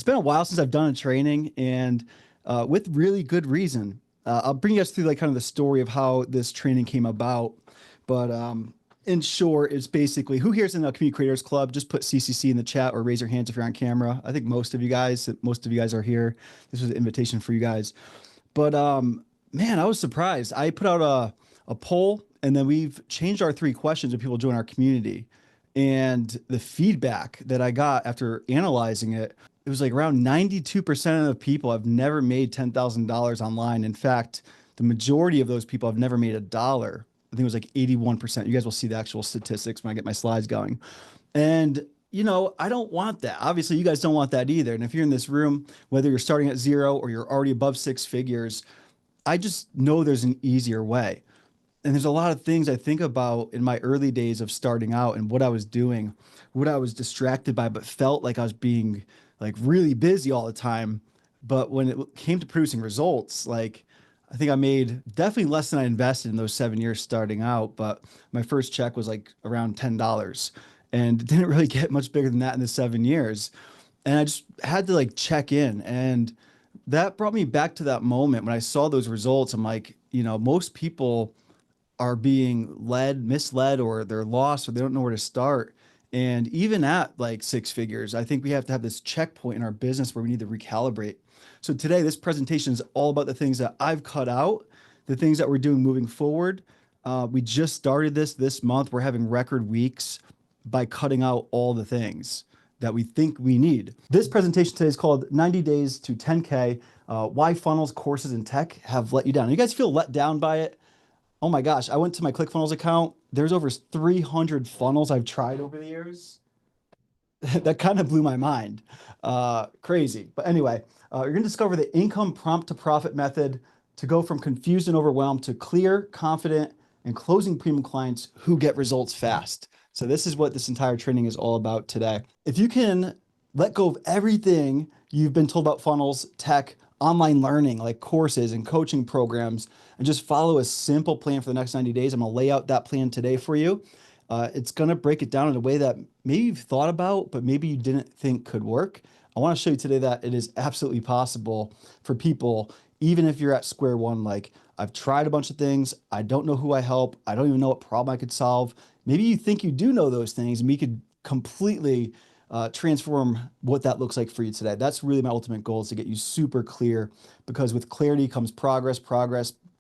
been a while since I've done a training and with really good reason. I'll bring you guys through like kind of the story of how this training came about. But in short, it's basically who here's in the Community Creators Club? Just put CCC in the chat or raise your hands if you're on camera. I think most of you guys are here. This was an invitation for you guys. But man, I was surprised. I put out a poll and then we've changed our 3 questions when people join our community. And the feedback that I got after analyzing it, it was like around 92% of the people have never made $10,000 online. In fact, the majority of those people have never made a dollar. I think it was like 81%. You guys will see the actual statistics when I get my slides going. And I don't want that. Obviously, you guys don't want that either. And if you're in this room, whether you're starting at 0 or you're already above 6 figures, I just know there's an easier way. And there's a lot of things I think about in my early days of starting out and what I was doing, what I was distracted by, but felt like I was being like really busy all the time. But when it came to producing results, like I think I made definitely less than I invested in those 7 years starting out. But my first check was like around $10 and it didn't really get much bigger than that in the 7 years. And I just had to like check in. And that brought me back to that moment when I saw those results. I'm like, most people are being misled, or they're lost, or they don't know where to start. And even at like 6 figures, I think we have to have this checkpoint in our business where we need to recalibrate. So today, this presentation is all about the things that I've cut out, the things that we're doing moving forward. We just started this month. We're having record weeks by cutting out all the things that we think we need. This presentation today is called 90 Days to 10K, Why Funnels, Courses, and Tech Have Let You Down. You guys feel let down by it? Oh my gosh, I went to my ClickFunnels account. There's over 300 funnels I've tried over the years. That kind of blew my mind. Crazy. But anyway, you're going to discover the income prompt to profit method to go from confused and overwhelmed to clear, confident, and closing premium clients who get results fast. So this is what this entire training is all about today. If you can let go of everything you've been told about funnels, tech, online learning, like courses and coaching programs, and just follow a simple plan for the next 90 days. I'm going to lay out that plan today for you. It's going to break it down in a way that maybe you've thought about, but maybe you didn't think could work. I want to show you today that it is absolutely possible for people, even if you're at square one. Like, I've tried a bunch of things. I don't know who I help. I don't even know what problem I could solve. Maybe you think you do know those things, and we could completely transform what that looks like for you today. That's really my ultimate goal, is to get you super clear, because with clarity comes progress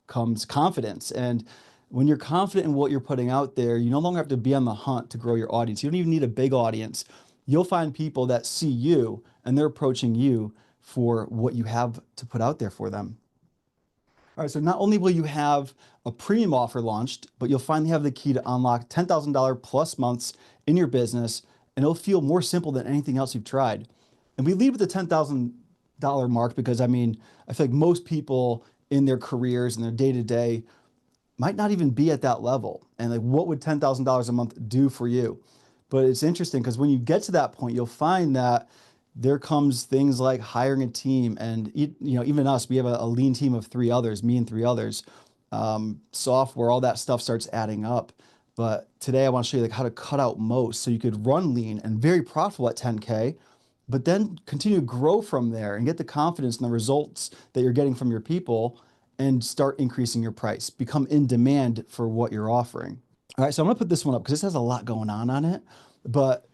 comes confidence. And when you're confident in what you're putting out there, you no longer have to be on the hunt to grow your audience. You don't even need a big audience. You'll find people that see you and they're approaching you for what you have to put out there for them. All right, so not only will you have a premium offer launched, but you'll finally have the key to unlock $10,000 plus months in your business, and it'll feel more simple than anything else you've tried. And we lead with the $10,000 mark because, I feel like most people in their careers and their day-to-day might not even be at that level. And like, what would $10,000 a month do for you? But it's interesting because when you get to that point, you'll find that there comes things like hiring a team. And even us, we have a lean team of 3 others, me and 3 others, software, all that stuff starts adding up. But today I want to show you like how to cut out most so you could run lean and very profitable at 10K, but then continue to grow from there and get the confidence and the results that you're getting from your people and start increasing your price, become in demand for what you're offering. All right, so I'm gonna put this one up because this has a lot going on it, but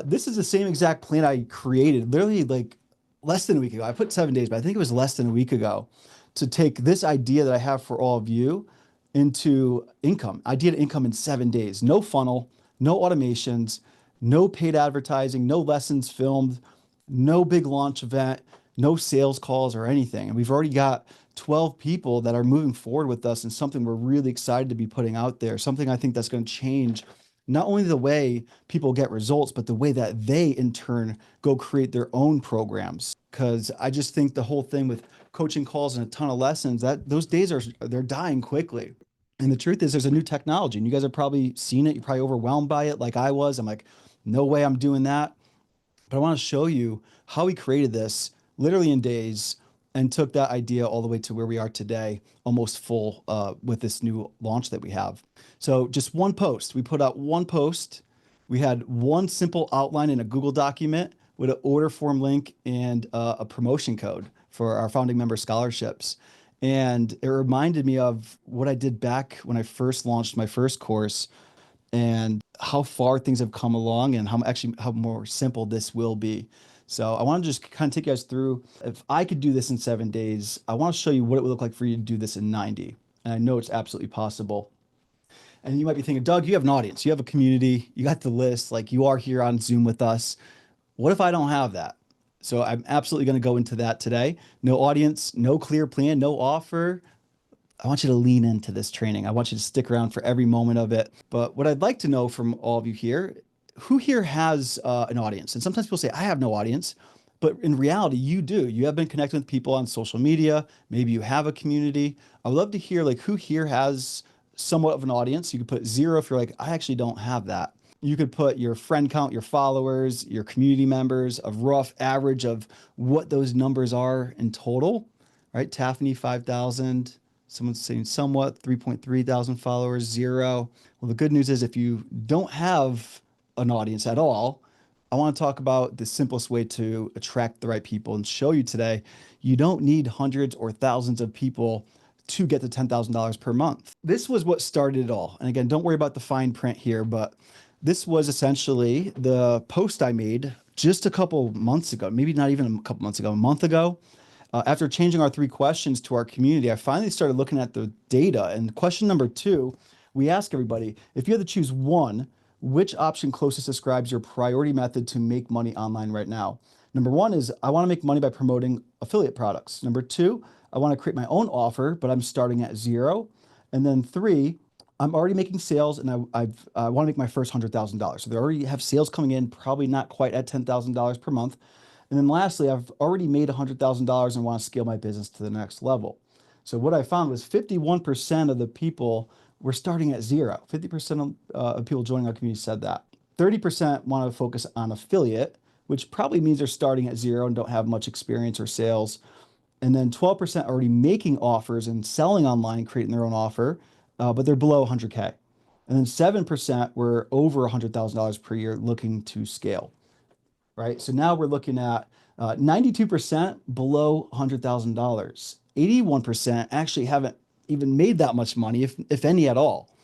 this is the same exact plan I created literally like less than a week ago. I put 7 days, but I think it was less than a week ago, to take this idea that I have for all of you into income. Idea to income in 7 days. No funnel, no automations, no paid advertising, no lessons filmed, no big launch event, no sales calls or anything. And we've already got 12 people that are moving forward with us, and something we're really excited to be putting out there. Something I think that's going to change not only the way people get results, but the way that they in turn go create their own programs. Because I just think the whole thing with coaching calls and a ton of lessons, that those days they're dying quickly. And the truth is, there's a new technology, and you guys have probably seen it. You're probably overwhelmed by it like I was. I'm like, no way I'm doing that. But I want to show you how we created this literally in days and took that idea all the way to where we are today, almost full with this new launch that we have. So just one post. We put out one post. We had one simple outline in a Google document with an order form link and a promotion code for our founding member scholarships. And it reminded me of what I did back when I first launched my first course and how far things have come along and how more simple this will be. So I want to just kind of take you guys through, if I could do this in 7 days, I want to show you what it would look like for you to do this in 90. And I know it's absolutely possible. And you might be thinking, Doug, you have an audience, you have a community, you got the list, like you are here on Zoom with us. What if I don't have that? So I'm absolutely going to go into that today. No audience, no clear plan, no offer. I want you to lean into this training. I want you to stick around for every moment of it. But what I'd like to know from all of you here, who here has an audience? And sometimes people say, I have no audience. But in reality, you do. You have been connecting with people on social media. Maybe you have a community. I would love to hear like who here has somewhat of an audience. You could put 0 if you're like, I actually don't have that. You could put your friend count, your followers, your community members, a rough average of what those numbers are in total, right? Taffany, 5,000. Someone's saying somewhat, 3.3 thousand followers, 0. Well, the good news is if you don't have an audience at all, I want to talk about the simplest way to attract the right people and show you today. You don't need hundreds or thousands of people to get to $10,000 per month. This was what started it all. And again, don't worry about the fine print here, but this was essentially the post I made just a couple months ago, maybe not even a couple months ago, a month ago. After changing our 3 questions to our community, I finally started looking at the data. And question number 2, we ask everybody, if you had to choose one, which option closest describes your priority method to make money online right now? Number 1 is I want to make money by promoting affiliate products. Number 2, I want to create my own offer, but I'm starting at 0. And then 3, I'm already making sales and I want to make my first $100,000. So they already have sales coming in, probably not quite at $10,000 per month. And then lastly, I've already made $100,000 and want to scale my business to the next level. So what I found was 51% of the people were starting at 0. 50% of people joining our community said that. 30% want to focus on affiliate, which probably means they're starting at 0 and don't have much experience or sales. And then 12% are already making offers and selling online, creating their own offer, but they're below 100K. And then 7% were over $100,000 per year looking to scale, right? So now we're looking at 92% below $100,000. 81% actually haven't even made that much money, if any at all.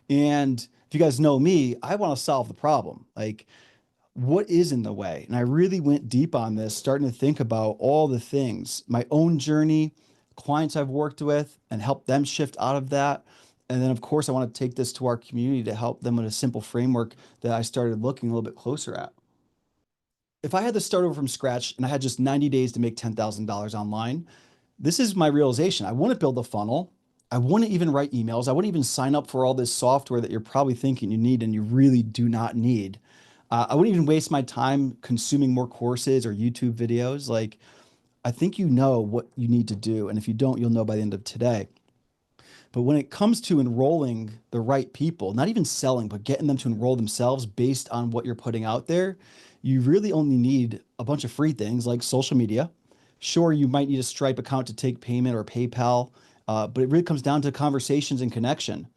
And if you guys know me, I want to solve the problem. Like, what is in the way? And I really went deep on this, starting to think about all the things, my own journey, clients I've worked with, and help them shift out of that. And then, of course, I want to take this to our community to help them with a simple framework that I started looking a little bit closer at. If I had to start over from scratch and I had just 90 days to make $10,000 online, this is my realization. I wouldn't build a funnel. I wouldn't even write emails. I wouldn't even sign up for all this software that you're probably thinking you need and you really do not need. I wouldn't even waste my time consuming more courses or YouTube videos. Like, I think you know what you need to do. And if you don't, you'll know by the end of today. But when it comes to enrolling the right people, not even selling, but getting them to enroll themselves based on what you're putting out there, you really only need a bunch of free things like social media. Sure, you might need a Stripe account to take payment or PayPal, but it really comes down to conversations and connection.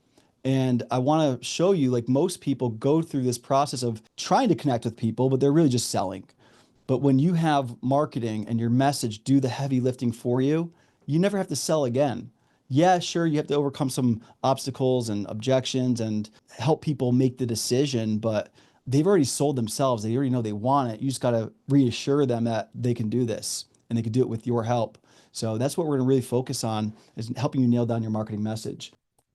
And I want to show you, like most people go through this process of trying to connect with people, but they're really just selling. But when you have marketing and your message do the heavy lifting for you, you never have to sell again. Yeah, sure, you have to overcome some obstacles and objections and help people make the decision, but they've already sold themselves. They already know they want it. You just got to reassure them that they can do this and they can do it with your help. So that's what we're going to really focus on, is helping you nail down your marketing message.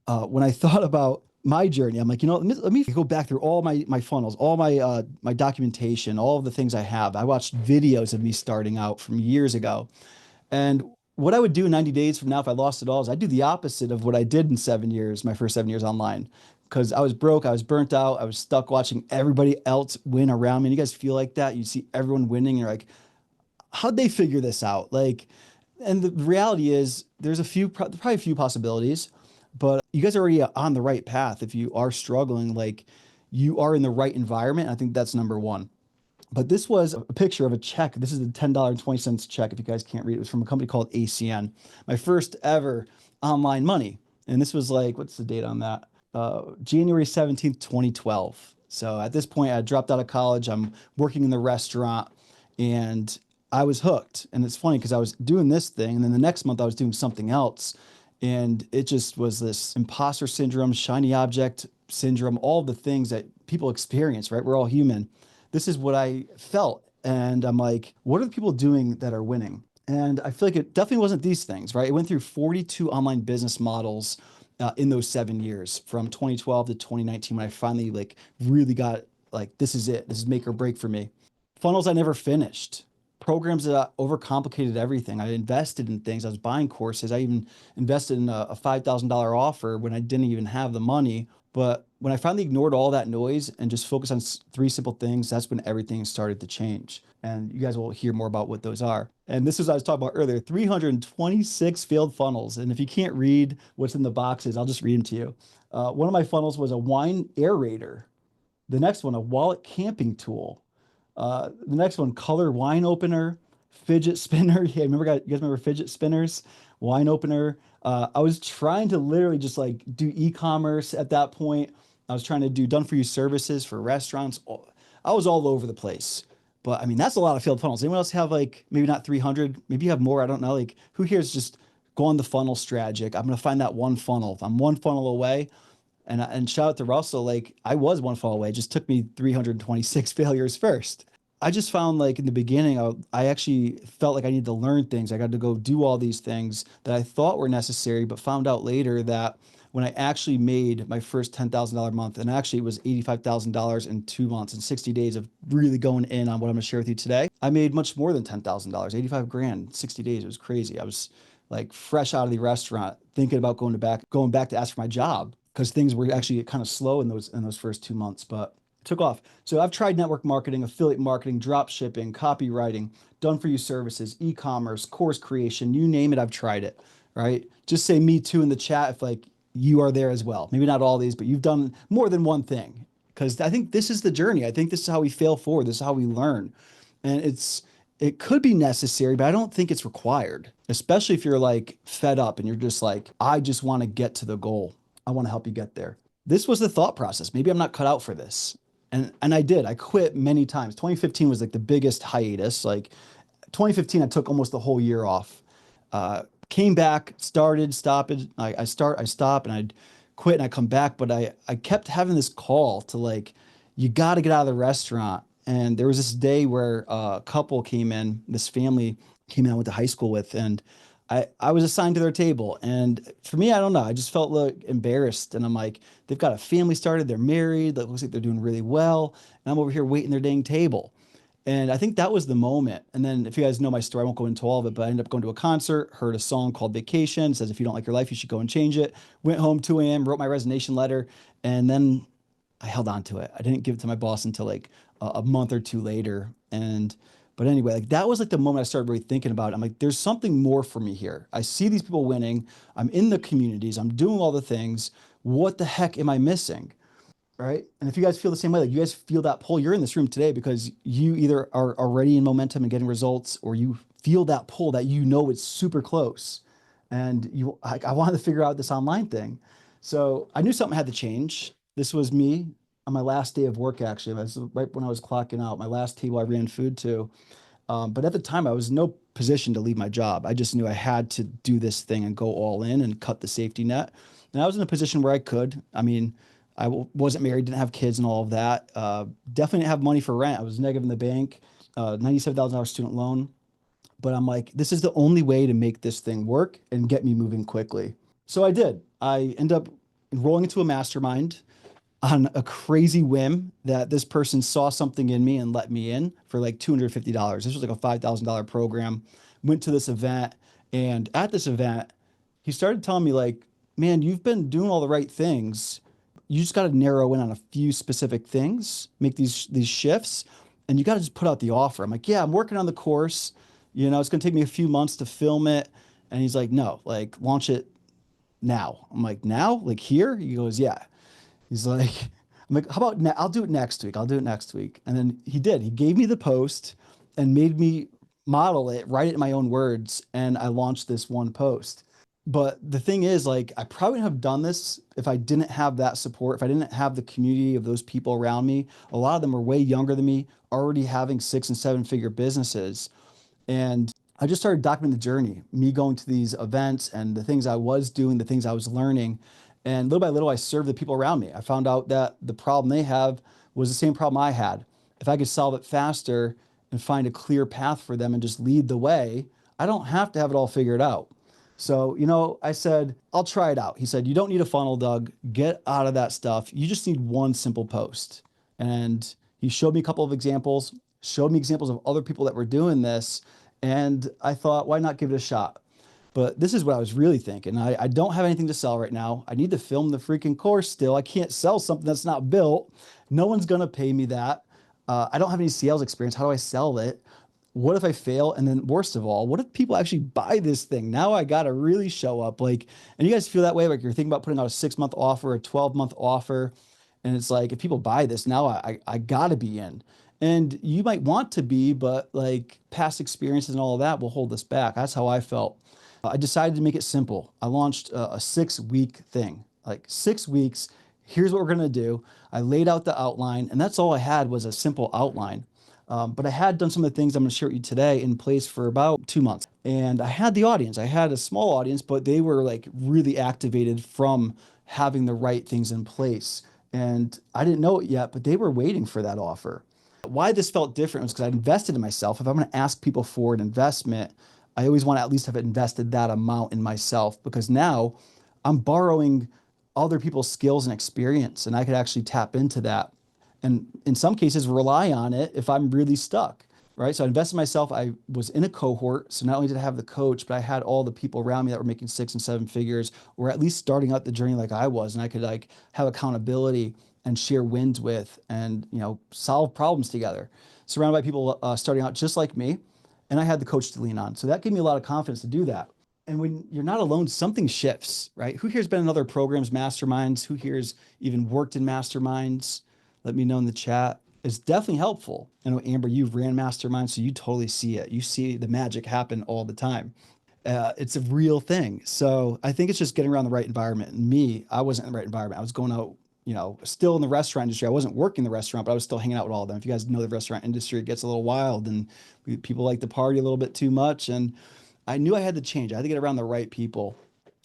When I thought about my journey, I'm like, let me go back through all my funnels, all my documentation, all of the things I have. I watched videos of me starting out from years ago. And what I would do in 90 days from now if I lost it all is I'd do the opposite of what I did in 7 years, my first 7 years online. Because I was broke, I was burnt out, I was stuck watching everybody else win around me. And you guys feel like that? You see everyone winning, and you're like, how'd they figure this out? Like, and the reality is there's probably a few possibilities, but you guys are already on the right path. If you are struggling, like you are in the right environment. I think that's number one. But this was a picture of a check. This is the $10.20 check. If you guys can't read it, it was from a company called I.N.C.O.M.E, my first ever online money. And this was like, what's the date on that? January 17th, 2012. So at this point, I dropped out of college. I'm working in the restaurant. and I was hooked. And it's funny because I was doing this thing, and then the next month I was doing something else. And it just was this imposter syndrome, shiny object syndrome, all the things that people experience, right? We're all human. This is what I felt. And I'm like, what are the people doing that are winning? And I feel like it definitely wasn't these things, right? It went through 42 online business models in those 7 years from 2012 to 2019 when I finally like really got like, this is it. This is make or break for me. Funnels I never finished, programs that overcomplicated everything. I invested in things. I was buying courses. I even invested in a $5,000 offer when I didn't even have the money. But when I finally ignored all that noise and just focused on three simple things, that's when everything started to change. And you guys will hear more about what those are. And this is what I was talking about earlier, 326 failed funnels. And if you can't read what's in the boxes, I'll just read them to you. One of my funnels was a wine aerator. The next one, a wallet camping tool. The next one, color wine opener, fidget spinner. Yeah, you guys remember fidget spinners? Wine opener. I was trying to literally just like do e-commerce at that point. I was trying to do done for you services for restaurants. I was all over the place. But I mean, that's a lot of failed funnels. Anyone else have like maybe not 300, maybe you have more. I don't know. Like who here is just go on the funnel strategic? I'm gonna find that one funnel. If I'm one funnel away, and shout out to Russell, like I was one fall away. It just took me 326 failures first. I just found like in the beginning, I actually felt like I needed to learn things. I got to go do all these things that I thought were necessary, but found out later that when I actually made my first $10,000 month, and actually it was $85,000 in 2 months and 60 days of really going in on what I'm going to share with you today, I made much more than $10,000, 85 grand, 60 days. It was crazy. I was like fresh out of the restaurant, thinking about going back to ask for my job because things were actually kind of slow in those first 2 months, but it took off. So I've tried network marketing, affiliate marketing, drop shipping, copywriting, done for you services, e-commerce, course creation, you name it, I've tried it, right? Just say me too in the chat if like you are there as well. Maybe not all these, but you've done more than one thing because I think this is the journey. I think this is how we fail forward. This is how we learn. And it could be necessary, but I don't think it's required, especially if you're like fed up and you're just like, I just want to get to the goal. I want to help you get there. This was the thought process. Maybe I'm not cut out for this. And I did. I quit many times. 2015 was like the biggest hiatus. Like 2015, I took almost the whole year off. Came back, started, stopped. I stop, and I'd quit and I come back. But I kept having this call to like, you got to get out of the restaurant. And there was this day where a couple came in, this family came in I went to high school with, and I was assigned to their table. And for me, I don't know, I just felt like embarrassed. And I'm like, they've got a family started, they're married, that looks like they're doing really well. And I'm over here waiting their dang table. And I think that was the moment. And then if you guys know my story, I won't go into all of it, but I ended up going to a concert, heard a song called Vacation, says if you don't like your life, you should go and change it. Went home 2 a.m., wrote my resignation letter, and then I held on to it. I didn't give it to my boss until like a month or two later. And but anyway, like that was like the moment I started really thinking about it. I'm like, there's something more for me here. I see these people winning. I'm in the communities. I'm doing all the things. What the heck am I missing? Right. And if you guys feel the same way, like you guys feel that pull, you're in this room today because you either are already in momentum and getting results, or you feel that pull that you know it's super close. And I wanted to figure out this online thing. So I knew something had to change. This was me on my last day of work, actually. It was right when I was clocking out, my last table I ran food to. But at the time, I was in no position to leave my job. I just knew I had to do this thing and go all in and cut the safety net. And I was in a position where I could. I mean, wasn't married, didn't have kids and all of that. Definitely didn't have money for rent. I was negative in the bank, $97,000 student loan. But I'm like, this is the only way to make this thing work and get me moving quickly. So I did. I ended up enrolling into a mastermind on a crazy whim that this person saw something in me and let me in for like $250. This was like a $5,000 program. Went to this event, and at this event, he started telling me like, man, you've been doing all the right things. You just got to narrow in on a few specific things, make these shifts, and you got to just put out the offer. I'm like, yeah, I'm working on the course. It's going to take me a few months to film it. And he's like, no, like launch it now. I'm like, now? Like here? He goes, yeah. He's like, I'm like, how about I'll do it next week. I'll do it next week. And then he did. He gave me the post and made me model it, write it in my own words. And I launched this one post. But the thing is, like, I probably wouldn't have done this if I didn't have that support, if I didn't have the community of those people around me. A lot of them are way younger than me, already having 6 and 7 figure businesses. And I just started documenting the journey, me going to these events and the things I was doing, the things I was learning. And little by little, I served the people around me. I found out that the problem they have was the same problem I had. If I could solve it faster and find a clear path for them and just lead the way, I don't have to have it all figured out. So, I said, I'll try it out. He said, you don't need a funnel, Doug. Get out of that stuff. You just need one simple post. And he showed me a couple of examples, showed me examples of other people that were doing this. And I thought, why not give it a shot? But this is what I was really thinking. I don't have anything to sell right now. I need to film the freaking course still. I can't sell something that's not built. No one's going to pay me that. I don't have any sales experience. How do I sell it? What if I fail? And then worst of all, what if people actually buy this thing? Now I got to really show up. Like, and you guys feel that way? Like you're thinking about putting out a 6 month offer, a 12-month offer. And it's like, if people buy this, now I got to be in. And you might want to be, but like past experiences and all of that will hold us back. That's how I felt. I decided to make it simple. I launched a 6 week thing, like 6 weeks. Here's what we're going to do. I laid out the outline, and that's all I had was a simple outline. But I had done some of the things I'm going to share with you today in place for about 2 months. And I had the audience. I had a small audience, but they were like really activated from having the right things in place. And I didn't know it yet, but they were waiting for that offer. Why this felt different was because I invested in myself. If I'm going to ask people for an investment, I always want to at least have invested that amount in myself because now I'm borrowing other people's skills and experience, and I could actually tap into that. And in some cases, rely on it if I'm really stuck, right? So I invested in myself. I was in a cohort. So not only did I have the coach, but I had all the people around me that were making 6 and 7 figures, or at least starting out the journey like I was. And I could like have accountability and share wins with and, solve problems together. Surrounded by people starting out just like me. And I had the coach to lean on. So that gave me a lot of confidence to do that. And when you're not alone, something shifts, right? Who here's been in other programs, masterminds? Who here's even worked in masterminds? Let me know in the chat. It's definitely helpful. I know, Amber, you've ran masterminds, so you totally see it. You see the magic happen all the time. It's a real thing. So I think it's just getting around the right environment. And me, I wasn't in the right environment. I was going out, still in the restaurant industry. I wasn't working the restaurant, but I was still hanging out with all of them. If you guys know the restaurant industry, it gets a little wild and people like to party a little bit too much. And I knew I had to change. I had to get around the right people.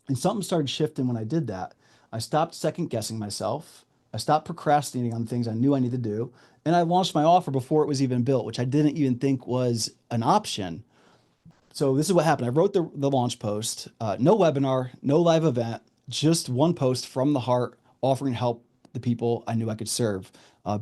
And something started shifting when I did that. I stopped second guessing myself. I stopped procrastinating on things I knew I needed to do. And I launched my offer before it was even built, which I didn't even think was an option. So this is what happened. I wrote the launch post, no webinar, no live event, just one post from the heart offering help the people I knew I could serve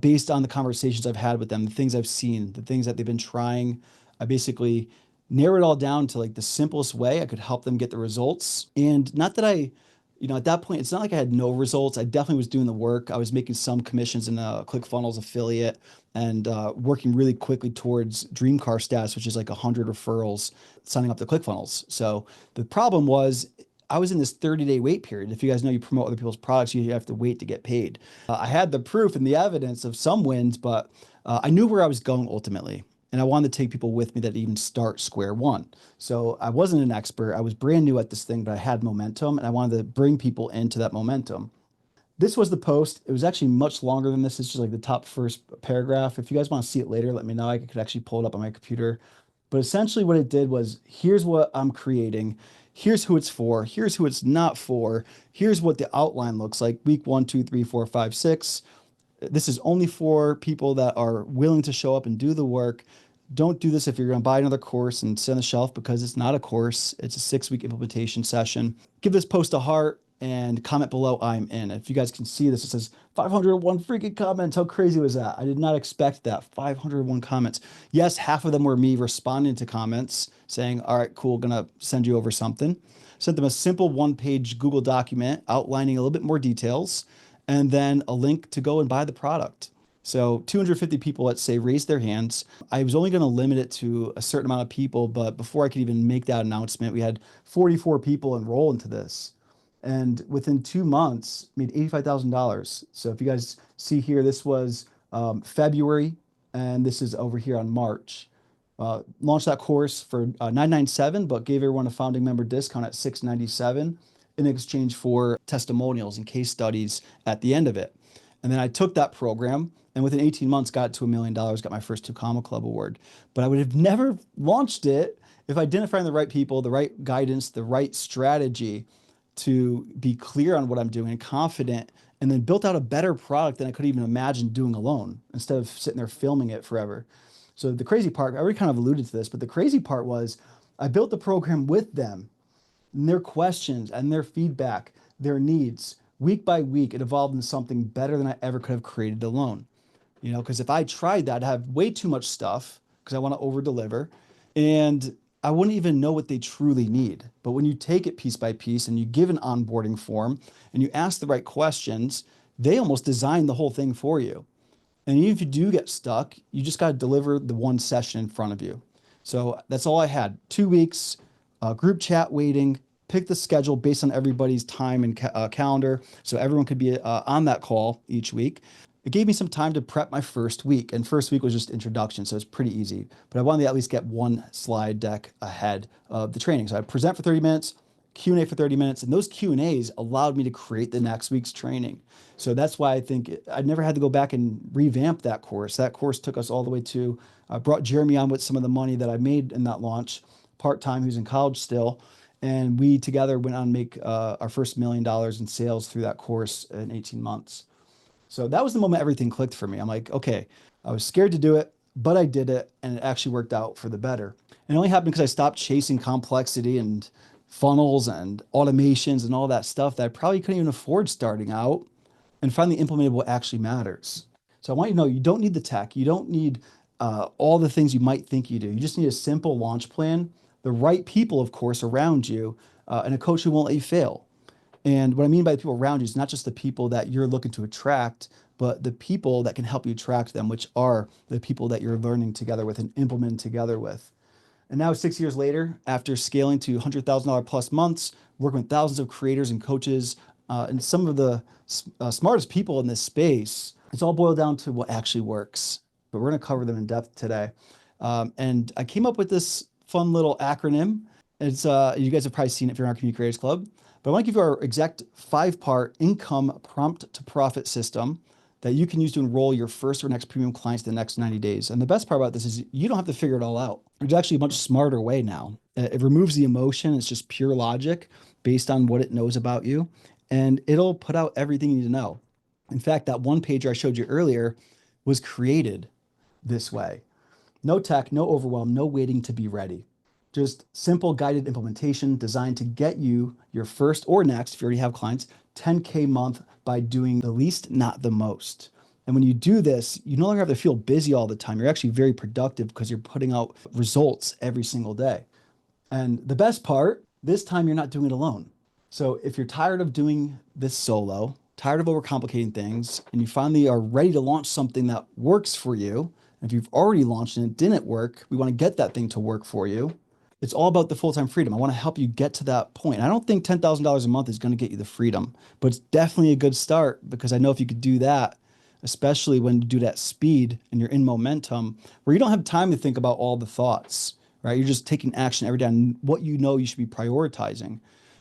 based on the conversations I've had with them, the things I've seen, the things that they've been trying. I basically narrowed it all down to like the simplest way I could help them get the results. And not that at that point, it's not like I had no results. I definitely was doing the work. I was making some commissions in a ClickFunnels affiliate and working really quickly towards Dream Car status, which is like 100 referrals signing up to ClickFunnels. So the problem was I was in this 30-day wait period. If you guys know you promote other people's products, you have to wait to get paid. I had the proof and the evidence of some wins, but I knew where I was going ultimately. And I wanted to take people with me that even start square one. So I wasn't an expert. I was brand new at this thing, but I had momentum and I wanted to bring people into that momentum. This was the post. It was actually much longer than this. It's just like the top first paragraph. If you guys want to see it later, let me know. I could actually pull it up on my computer. But essentially what it did was, here's what I'm creating. Here's who it's for. Here's who it's not for. Here's what the outline looks like. Week 1, 2, 3, 4, 5, 6. This is only for people that are willing to show up and do the work. Don't do this if you're going to buy another course and sit on the shelf because it's not a course. It's a 6 week implementation session. Give this post a heart and comment below I'm in. If you guys can see this, it says 501 freaking comments. How crazy was that? I did not expect that. 501 comments. Yes, half of them were me responding to comments saying, all right, cool, gonna send you over something. Sent them a simple 1 page Google document outlining a little bit more details and then a link to go and buy the product. So 250 people, let's say, raised their hands. I was only going to limit it to a certain amount of people, but before I could even make that announcement, we had 44 people enroll into this. And within 2 months, made $85,000. So if you guys see here, this was February, and this is over here on March. Launched that course for $997, but gave everyone a founding member discount at $697 in exchange for testimonials and case studies at the end of it. And then I took that program and within 18 months got to $1 million, got my first I.N.C.O.M.E Club award. But I would have never launched it if I didn't find the right people, the right guidance, the right strategy to be clear on what I'm doing and confident, and then built out a better product than I could even imagine doing alone instead of sitting there filming it forever. So the crazy part, I already kind of alluded to this, but the crazy part was I built the program with them and their questions and their feedback, their needs. Week by week, it evolved into something better than I ever could have created alone. Because if I tried that, I'd have way too much stuff because I want to over deliver. And I wouldn't even know what they truly need. But when you take it piece by piece and you give an onboarding form and you ask the right questions, they almost design the whole thing for you. And even if you do get stuck, you just got to deliver the one session in front of you. So that's all I had. 2 weeks, group chat waiting, pick the schedule based on everybody's time and calendar. So everyone could be on that call each week. It gave me some time to prep my first week. And first week was just introduction. So it's pretty easy. But I wanted to at least get one slide deck ahead of the training. So I present for 30 minutes, Q&A for 30 minutes. And those Q&As allowed me to create the next week's training. So that's why I think I never had to go back and revamp that course. That course took us all the way to, I brought Jeremy on with some of the money that I made in that launch, part-time, who's in college still. And we together went on to make our first $1 million in sales through that course in 18 months. So that was the moment everything clicked for me. I'm like, okay, I was scared to do it, but I did it and it actually worked out for the better. And it only happened because I stopped chasing complexity and funnels and automations and all that stuff that I probably couldn't even afford starting out, and finally implemented what actually matters. So I want you to know you don't need the tech. You don't need all the things you might think you do. You just need a simple launch plan, the right people, of course, around you, and a coach who won't let you fail. And what I mean by the people around you is not just the people that you're looking to attract, but the people that can help you attract them, which are the people that you're learning together with and implementing together with. And now 6 years later, after scaling to $100,000 plus months, working with thousands of creators and coaches, and some of the smartest people in this space, it's all boiled down to what actually works. But we're going to cover them in depth today. And I came up with this fun little acronym. It's you guys have probably seen it if you're in our Community Creators Club. But I want to give you our exact 5-part income prompt to profit system that you can use to enroll your first or next premium clients in the next 90 days. And the best part about this is you don't have to figure it all out. There's actually a much smarter way now. It removes the emotion. It's just pure logic based on what it knows about you. And it'll put out everything you need to know. In fact, that one pager I showed you earlier was created this way. No tech, no overwhelm, no waiting to be ready. Just simple guided implementation designed to get you your first or next, if you already have clients, 10K month by doing the least, not the most. And when you do this, you no longer have to feel busy all the time. You're actually very productive because you're putting out results every single day. And the best part, this time you're not doing it alone. So if you're tired of doing this solo, tired of overcomplicating things, and you finally are ready to launch something that works for you, and if you've already launched and it didn't work, we want to get that thing to work for you. It's all about the full-time freedom. I want to help you get to that point. I don't think $10,000 a month is going to get you the freedom, but it's definitely a good start because I know if you could do that, especially when you do that speed and you're in momentum, where you don't have time to think about all the thoughts, right? You're just taking action every day on what you know you should be prioritizing.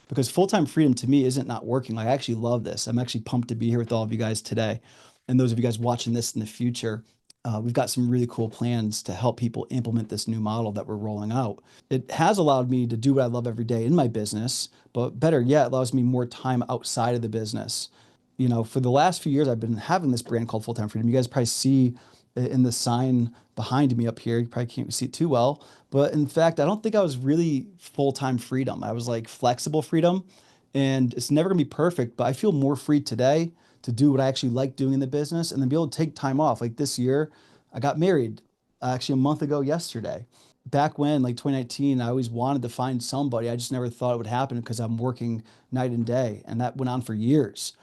Because full-time freedom to me isn't not working. Like, I actually love this. I'm actually pumped to be here with all of you guys today. And those of you guys watching this in the future, we've got some really cool plans to help people implement this new model that we're rolling out. It has allowed me to do what I love every day in my business, but better yet, it allows me more time outside of the business. For the last few years, I've been having this brand called Full-Time Freedom. You guys probably see it in the sign behind me up here. You probably can't see it too well, but in fact, I don't think I was really full-time freedom. I was like flexible freedom, and it's never gonna be perfect, but I feel more free today to do what I actually like doing in the business and then be able to take time off. Like this year, I got married actually a month ago yesterday. Back when, like 2019, I always wanted to find somebody. I just never thought it would happen because I'm working night and day, and that went on for years.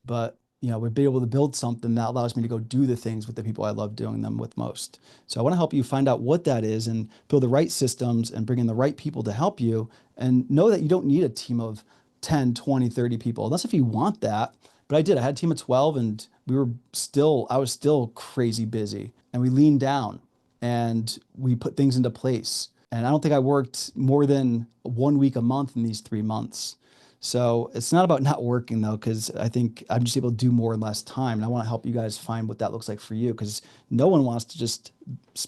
But we'd be able to build something that allows me to go do the things with the people I love doing them with most. So I want to help you find out what that is and build the right systems and bring in the right people to help you, and know that you don't need a team of 10, 20, 30 people. That's if you want that. But I did. I had a team of 12 and I was still crazy busy, and we leaned down. and we put things into place. And I don't think I worked more than 1 week a month in these 3 months. So it's not about not working though, because I think I'm just able to do more in less time. And I want to help you guys find what that looks like for you, because no one wants to just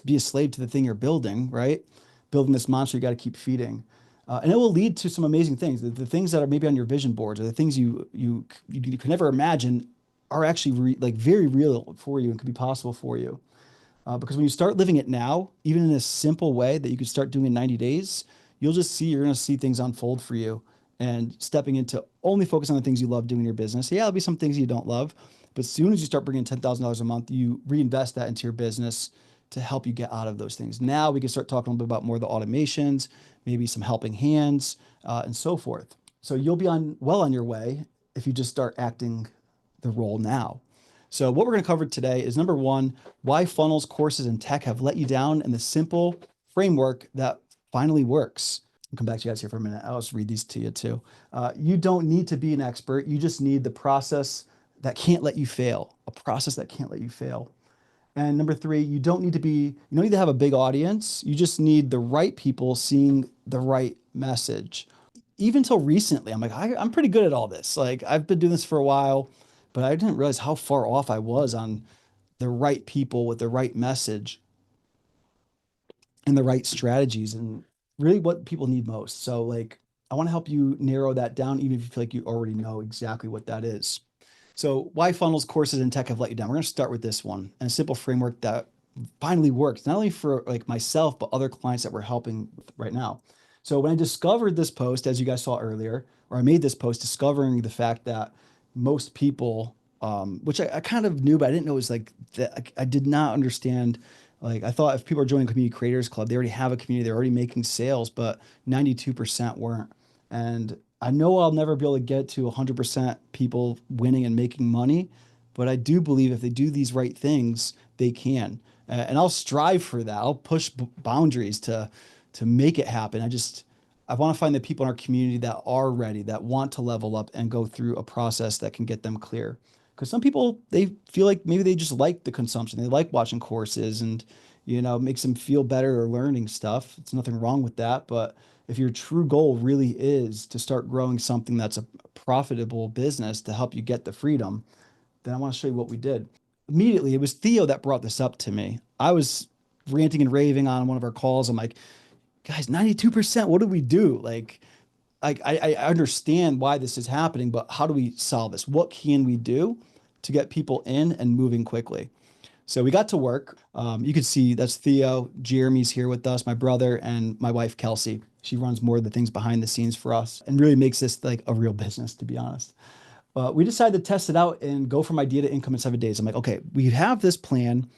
be a slave to the thing you're building, right? Building this monster you got to keep feeding. And it will lead to some amazing things. The things that are maybe on your vision boards, or the things you could never imagine, are actually like very real for you and could be possible for you. Because when you start living it now, even in a simple way that you could start doing in 90 days, you're going to see things unfold for you, and stepping into only focus on the things you love doing in your business. Yeah, there'll be some things you don't love, but as soon as you start bringing $10,000 a month, you reinvest that into your business to help you get out of those things. Now we can start talking a little bit about more of the automations, maybe some helping hands, and so forth. So you'll be on your way if you just start acting the role now. So what we're going to cover today is number one, why funnels, courses, and tech have let you down, and the simple framework that finally works. I'll come back to you guys here for a minute. I'll just read these to you too. You don't need to be an expert. You just need the process that can't let you fail, a process that can't let you fail. And number three, you don't need to have a big audience. You just need the right people seeing the right message. Even till recently, I'm like, I'm pretty good at all this. Like, I've been doing this for a while, but I didn't realize how far off I was on the right people with the right message and the right strategies and really what people need most. So, like, I want to help you narrow that down, even if you feel like you already know exactly what that is. So, why funnels, courses, and tech have let you down? We're going to start with this one, and a simple framework that finally works, not only for like myself, but other clients that we're helping right now. So, when I discovered this post, as you guys saw earlier, or I made this post discovering the fact that most people, which I kind of knew, but I didn't know it was like that. I did not understand. Like, I thought if people are joining Community Creators Club, they already have a community, they're already making sales, but 92% weren't. And I know I'll never be able to get to 100% people winning and making money, but I do believe if they do these right things, they can. And I'll strive for that. I'll push boundaries to make it happen. I want to find the people in our community that are ready, that want to level up and go through a process that can get them clear. Because some people, they feel like maybe they just like the consumption. They like watching courses and, it makes them feel better or learning stuff. It's nothing wrong with that. But if your true goal really is to start growing something that's a profitable business to help you get the freedom, then I want to show you what we did. Immediately, it was Theo that brought this up to me. I was ranting and raving on one of our calls. I'm like, guys, 92%, what do we do? I understand why this is happening, but how do we solve this? What can we do to get people in and moving quickly? So we got to work. You can see that's Theo. Jeremy's here with us, my brother, and my wife, Kelsey. She runs more of the things behind the scenes for us and really makes this like a real business, to be honest. We decided to test it out and go from idea to income in 7 days. I'm like, okay, we have this plan.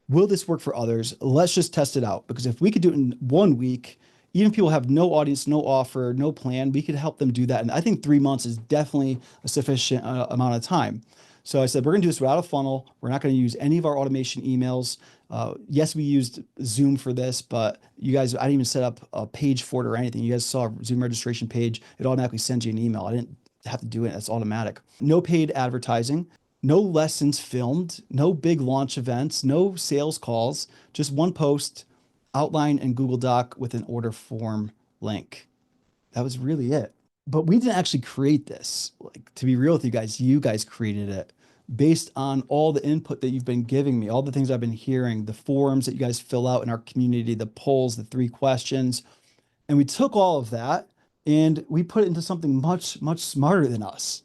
Will this work for others? Let's just test it out. Because if we could do it in 1 week, even if people have no audience, no offer, no plan, we could help them do that. And I think 3 months is definitely a sufficient amount of time. So I said, we're going to do this without a funnel. We're not going to use any of our automation emails. Yes, we used Zoom for this, but you guys, I didn't even set up a page for it or anything. You guys saw a Zoom registration page. It automatically sends you an email. I didn't have to do it. It's automatic. No paid advertising, no lessons filmed, no big launch events, no sales calls, just one post, outline and Google Doc with an order form link. That was really it. But we didn't actually create this. Like, to be real with you guys created it based on all the input that you've been giving me, all the things I've been hearing, the forums that you guys fill out in our community, the polls, the 3 questions. And we took all of that and we put it into something much, much smarter than us.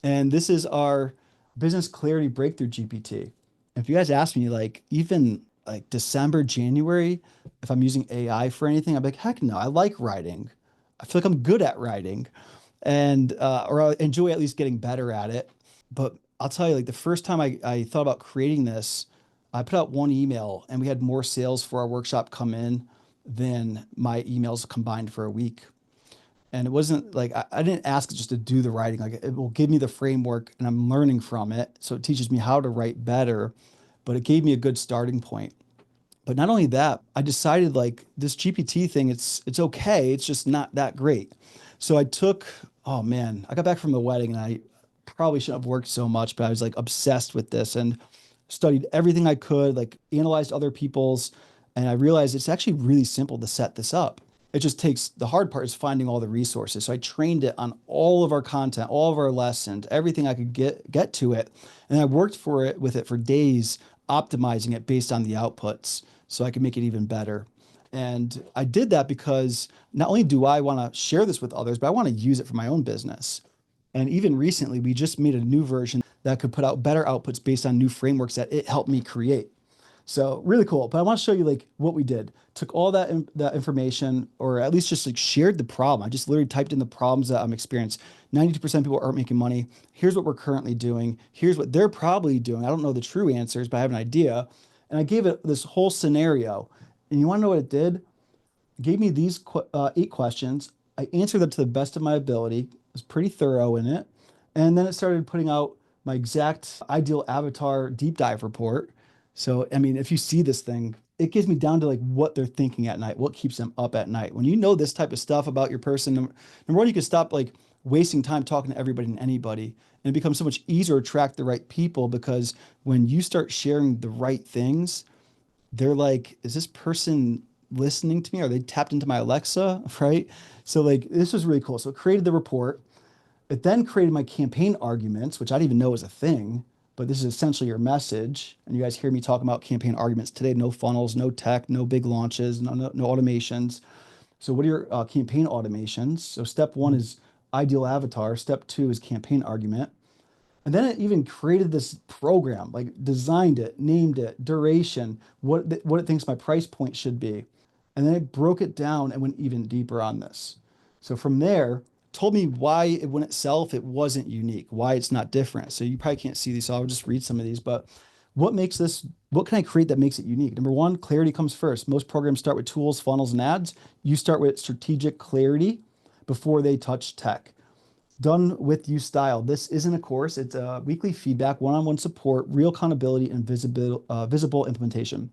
And this is our business clarity breakthrough GPT. If you guys ask me, like, even like December, January, if I'm using AI for anything, I'm like, heck no, I like writing. I feel like I'm good at writing and, or I enjoy at least getting better at it. But I'll tell you, like, the first time I thought about creating this, I put out one email and we had more sales for our workshop come in than my emails combined for a week. And it wasn't like I didn't ask it just to do the writing. Like, it will give me the framework and I'm learning from it. So it teaches me how to write better, but it gave me a good starting point. But not only that, I decided like this GPT thing, it's okay. It's just not that great. So oh man, I got back from the wedding and I probably shouldn't have worked so much, but I was like obsessed with this and studied everything I could, like analyzed other people's And I realized it's actually really simple to set this up. It just takes the hard part is finding all the resources. So I trained it on all of our content, all of our lessons, everything I could get to it. And I worked for it with it for days, optimizing it based on the outputs so I could make it even better. And I did that because not only do I want to share this with others, but I want to use it for my own business. And even recently, we just made a new version that could put out better outputs based on new frameworks that it helped me create. So really cool. But I want to show you like what we did. Took all that information, or at least just like shared the problem. I just literally typed in the problems that I'm experiencing. 92% of people aren't making money. Here's what we're currently doing. Here's what they're probably doing. I don't know the true answers, but I have an idea. And I gave it this whole scenario. And you want to know what it did? Gave me these 8 questions. I answered them to the best of my ability. It was pretty thorough in it. And then it started putting out my exact ideal avatar deep dive report. So, I mean, if you see this thing, it gives me down to like what they're thinking at night, what keeps them up at night. When you know this type of stuff about your person, number one, you can stop like wasting time talking to everybody and anybody. And it becomes so much easier to attract the right people because when you start sharing the right things, they're like, is this person listening to me? Are they tapped into my Alexa? Right. So like this was really cool. So it created the report. It then created my campaign arguments, which I didn't even know was a thing, but this is essentially your message. And you guys hear me talking about campaign arguments today. No funnels, no tech, no big launches, no automations. So what are your campaign automations? So step one is ideal avatar. Step two is campaign argument. And then it even created this program, like designed it, named it, duration, what it thinks my price point should be. And then it broke it down and went even deeper on this. So from there, told me why it wouldn't sell if it wasn't unique, why it's not different. So you probably can't see these, so I'll just read some of these. But what makes this, what can I create that makes it unique? Number one, clarity comes first. Most programs start with tools, funnels, and ads. You start with strategic clarity before they touch tech. Done with you style. This isn't a course. It's a weekly feedback, one-on-one support, real accountability, and visible implementation.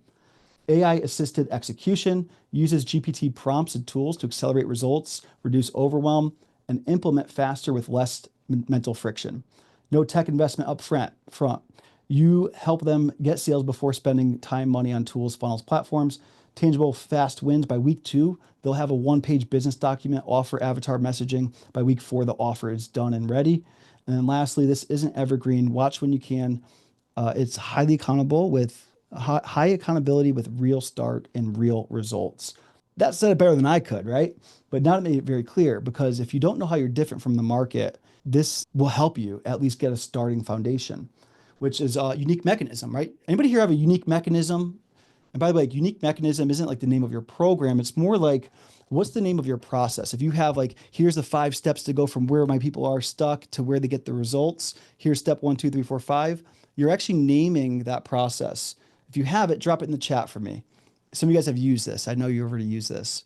AI assisted execution uses GPT prompts and tools to accelerate results, reduce overwhelm, and implement faster with less mental friction. No tech investment up front. You help them get sales before spending time, money on tools, funnels, platforms. Tangible, fast wins. By week 2, they'll have a one-page business document, offer avatar messaging. By week 4, the offer is done and ready. And then lastly, this isn't evergreen. Watch when you can. It's highly accountable with high accountability with real start and real results. That said it better than I could, right? But now it made it very clear because if you don't know how you're different from the market, this will help you at least get a starting foundation, which is a unique mechanism, right? Anybody here have a unique mechanism? And by the way, like, unique mechanism isn't like the name of your program. It's more like what's the name of your process? If you have like, here's the 5 steps to go from where my people are stuck to where they get the results. Here's step 1, 2, 3, 4, 5. You're actually naming that process. If you have it, drop it in the chat for me. Some of you guys have used this. I know you already use this,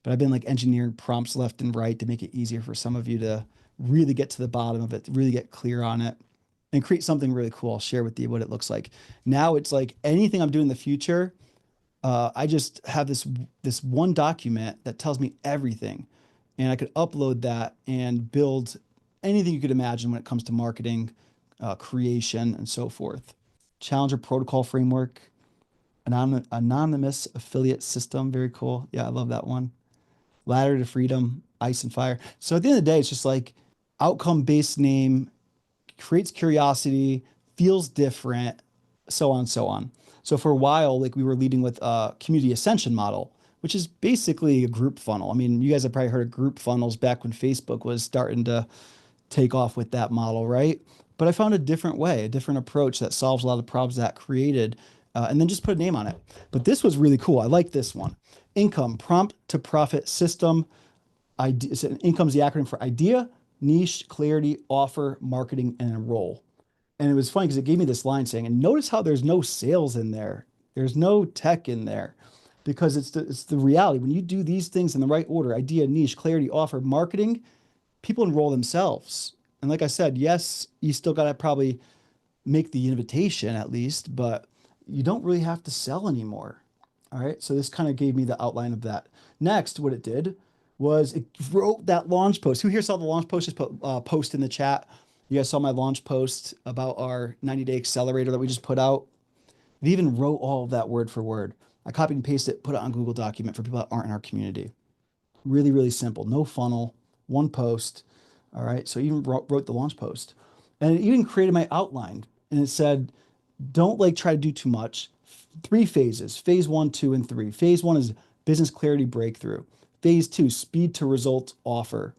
but I've been like engineering prompts left and right to make it easier for some of you to really get to the bottom of it, really get clear on it and create something really cool. I'll share with you what it looks like. Now it's like anything I'm doing in the future, I just have this one document that tells me everything, and I could upload that and build anything you could imagine when it comes to marketing, creation, and so forth. Challenger protocol framework, anonymous affiliate system, very cool. Yeah, I love that one. Ladder to freedom, ice and fire. So at the end of the day, it's just like outcome-based name, creates curiosity, feels different, so on and so on. So for a while, like we were leading with a community ascension model, which is basically a group funnel. I mean, you guys have probably heard of group funnels back when Facebook was starting to take off with that model, right? But I found a different way, a different approach that solves a lot of the problems that created, and then just put a name on it. But this was really cool. I like this one. Income, prompt to profit system. Income is the acronym for idea, niche, clarity, offer, marketing, and enroll. And it was funny because it gave me this line saying, and notice how there's no sales in there. There's no tech in there because it's the reality. When you do these things in the right order, idea, niche, clarity, offer, marketing, people enroll themselves. And like I said, yes, you still got to probably make the invitation at least, but you don't really have to sell anymore. All right. So this kind of gave me the outline of that. Next, what it did was it wrote that launch post. Who here saw the launch post? Just put post in the chat. You guys saw my launch post about our 90-day accelerator that we just put out. It even wrote all of that word for word. I copied and pasted it, put it on Google document for people that aren't in our community. Really, really simple. No funnel, one post. All right. So I even wrote the launch post and it even created my outline. And it said, don't like try to do too much. Three phases, phase one, two, and three. Phase one is business clarity breakthrough. Phase two, speed to result offer.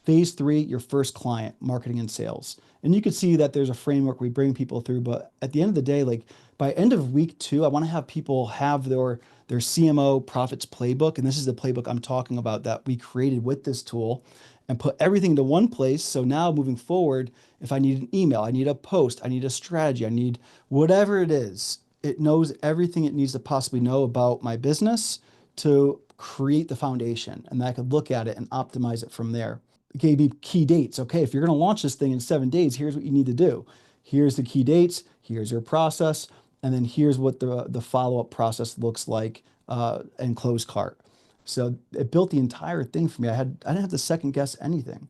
Phase three, your first client, marketing and sales. And you can see that there's a framework we bring people through. But at the end of the day, like by end of week two, I want to have people have their CMO profits playbook. And this is the playbook I'm talking about that we created with this tool and put everything into one place. So now moving forward, if I need an email, I need a post, I need a strategy, I need whatever it is, it knows everything it needs to possibly know about my business to create the foundation. And then I could look at it and optimize it from there. It gave me key dates. Okay, if you're going to launch this thing in 7 days, here's what you need to do. Here's the key dates. Here's your process. And then here's what the follow-up process looks like and close cart. So it built the entire thing for me. I didn't have to second guess anything.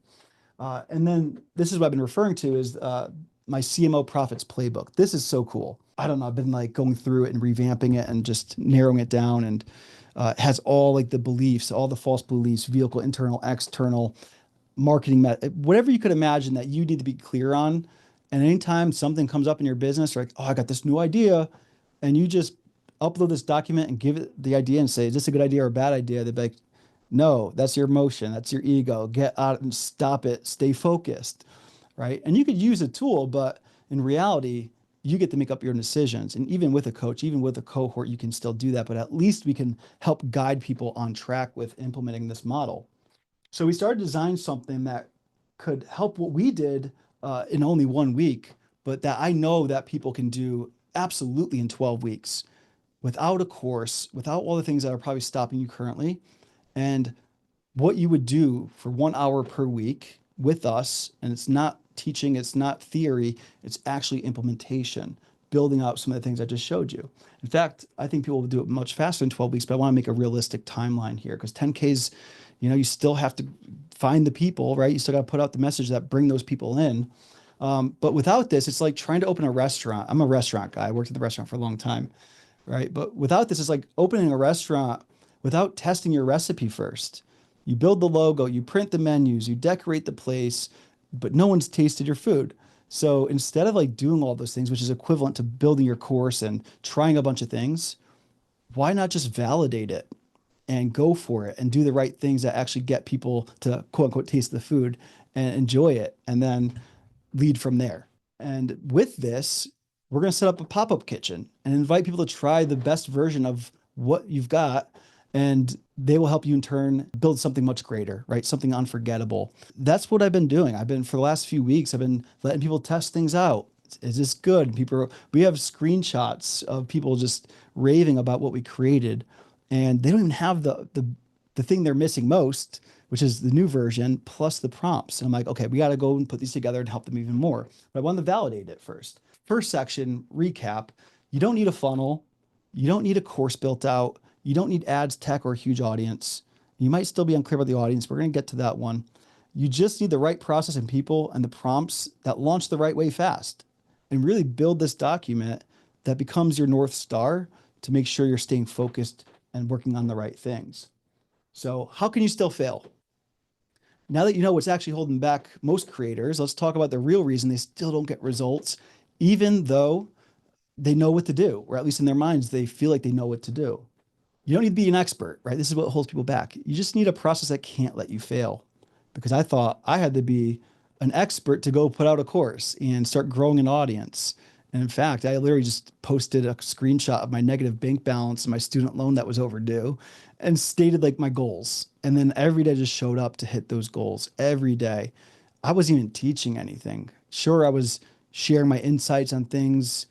And then this is what I've been referring to is my CMO Profits Playbook. This is so cool. I don't know. I've been like going through it and revamping it and just narrowing it down and it has all like the beliefs, all the false beliefs, vehicle, internal, external, marketing, whatever you could imagine that you need to be clear on. And anytime something comes up in your business, you're like, oh, I got this new idea. And you just upload this document and give it the idea and say, is this a good idea or a bad idea? They'd be like, no, that's your emotion. That's your ego. Get out and stop it. Stay focused. Right. And you could use a tool, but in reality, you get to make up your own decisions. And even with a coach, even with a cohort, you can still do that. But at least we can help guide people on track with implementing this model. So we started to design something that could help what we did in only 1 week, but that I know that people can do absolutely in 12 weeks without a course, without all the things that are probably stopping you currently. And what you would do for 1 hour per week with us, and it's not teaching, it's not theory, it's actually implementation, building out some of the things I just showed you. In fact, I think people will do it much faster than 12 weeks, but I want to make a realistic timeline here because 10Ks, you still have to find the people, right? You still got to put out the message that bring those people in. But without this, it's like trying to open a restaurant. I'm a restaurant guy. I worked at the restaurant for a long time, right? But without this, it's like opening a restaurant without testing your recipe first. You build the logo, you print the menus, you decorate the place, but no one's tasted your food. So instead of like doing all those things, which is equivalent to building your course and trying a bunch of things, why not just validate it and go for it and do the right things that actually get people to quote unquote taste the food and enjoy it and then lead from there. And with this, we're going to set up a pop-up kitchen and invite people to try the best version of what you've got and they will help you in turn build something much greater, right? Something unforgettable. That's what I've been doing. I've been for the last few weeks, I've been letting people test things out. Is this good? We have screenshots of people just raving about what we created and they don't even have the thing they're missing most, which is the new version plus the prompts. And I'm like, okay, we got to go and put these together and help them even more. But I wanted to validate it first. First section, recap. You don't need a funnel. You don't need a course built out. You don't need ads, tech, or a huge audience. You might still be unclear about the audience. We're going to get to that one. You just need the right process and people and the prompts that launch the right way fast and really build this document that becomes your North Star to make sure you're staying focused and working on the right things. So how can you still fail? Now that you know what's actually holding back most creators, let's talk about the real reason they still don't get results, even though they know what to do, or at least in their minds, they feel like they know what to do. You don't need to be an expert, right? This is what holds people back. You just need a process that can't let you fail. Because I thought I had to be an expert to go put out a course and start growing an audience. And in fact, I literally just posted a screenshot of my negative bank balance and my student loan that was overdue and stated like my goals. And then every day I just showed up to hit those goals every day. I wasn't even teaching anything. Sure, I was sharing my insights on things,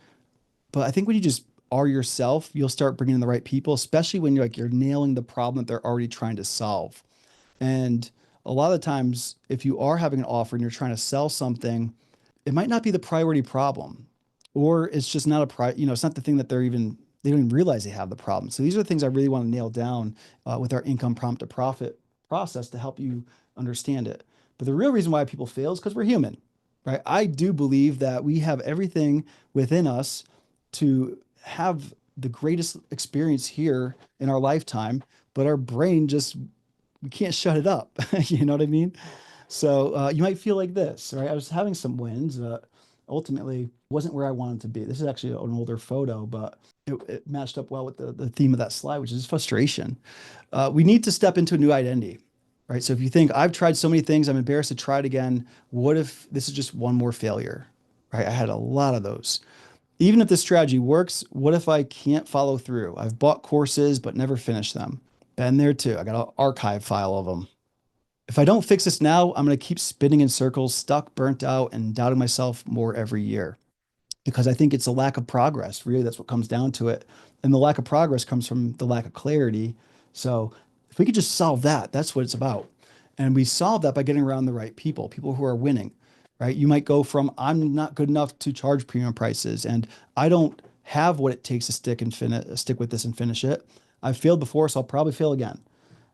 but I think when you just are yourself, you'll start bringing in the right people, especially when you're nailing the problem that they're already trying to solve. And a lot of times, if you are having an offer and you're trying to sell something, it might not be the priority problem, or it's just not it's not the thing that they don't even realize they have the problem. So these are the things I really want to nail down with our income prompt to profit process to help you understand it. But the real reason why people fail is because we're human, right? I do believe that we have everything within us to have the greatest experience here in our lifetime, but our brain just, we can't shut it up. You know what I mean? So you might feel like this, right? I was having some wins, but ultimately wasn't where I wanted to be. This is actually an older photo, but it matched up well with the theme of that slide, which is frustration. We need to step into a new identity, right? So if you think I've tried so many things, I'm embarrassed to try it again. What if this is just one more failure, right? I had a lot of those. Even if this strategy works, what if I can't follow through? I've bought courses, but never finished them. Been there too. I got an archive file of them. If I don't fix this now, I'm going to keep spinning in circles, stuck, burnt out, and doubting myself more every year because I think it's a lack of progress. Really, that's what comes down to it. And the lack of progress comes from the lack of clarity. So if we could just solve that, that's what it's about. And we solve that by getting around the right people, people who are winning, right? You might go from I'm not good enough to charge premium prices, and I don't have what it takes to stick with this and finish it. I've failed before, so I'll probably fail again.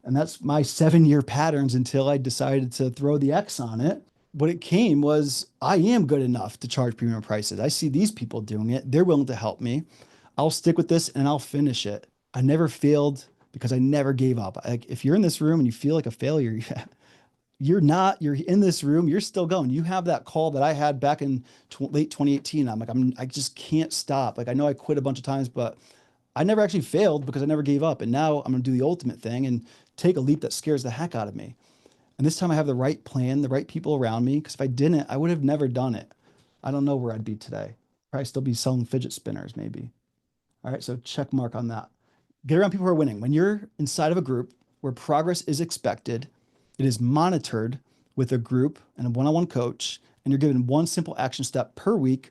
And that's my 7 year patterns until I decided to throw the X on it. What it came was I am good enough to charge premium prices. I see these people doing it. They're willing to help me. I'll stick with this and I'll finish it. I never failed because I never gave up. Like if you're in this room and you feel like a failure, you're not, you're in this room, you're still going. You have that call that I had back in late 2018. I'm like, I just can't stop. Like I know I quit a bunch of times, but I never actually failed because I never gave up. And now I'm going to do the ultimate thing and take a leap that scares the heck out of me. And this time I have the right plan, the right people around me. Because if I didn't, I would have never done it. I don't know where I'd be today. Probably still be selling fidget spinners, maybe. All right, so check mark on that. Get around people who are winning. When you're inside of a group where progress is expected, it is monitored with a group and a one-on-one coach, and you're given one simple action step per week,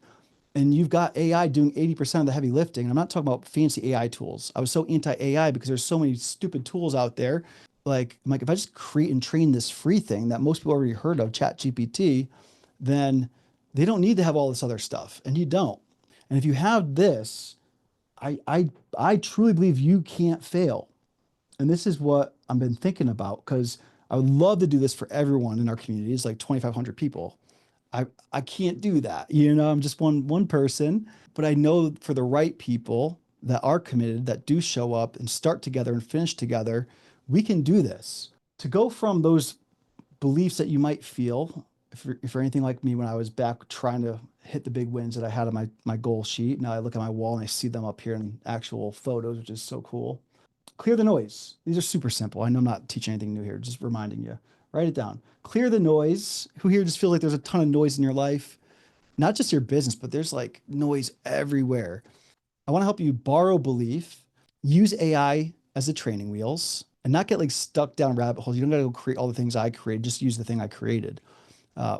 and you've got AI doing 80% of the heavy lifting. And I'm not talking about fancy AI tools. I was so anti-AI because there's so many stupid tools out there. Like, I'm like, if I just create and train this free thing that most people already heard of, Chat GPT, then they don't need to have all this other stuff. And you don't. And if you have this, I truly believe you can't fail. And this is what I've been thinking about because I would love to do this for everyone in our community. It's like 2,500 people. I can't do that. I'm just one person, but I know for the right people that are committed, that do show up and start together and finish together, we can do this. To go from those beliefs that you might feel, if you're anything like me when I was back trying to hit the big wins that I had on my goal sheet. Now I look at my wall and I see them up here in actual photos, which is so cool. Clear the noise. These are super simple. I know I'm not teaching anything new here, just reminding you. Write it down. Clear the noise. Who here just feels like there's a ton of noise in your life? Not just your business, but there's like noise everywhere. I want to help you borrow belief, use AI as the training wheels, and not get like stuck down rabbit holes. You don't got to go create all the things I created. Just use the thing I created.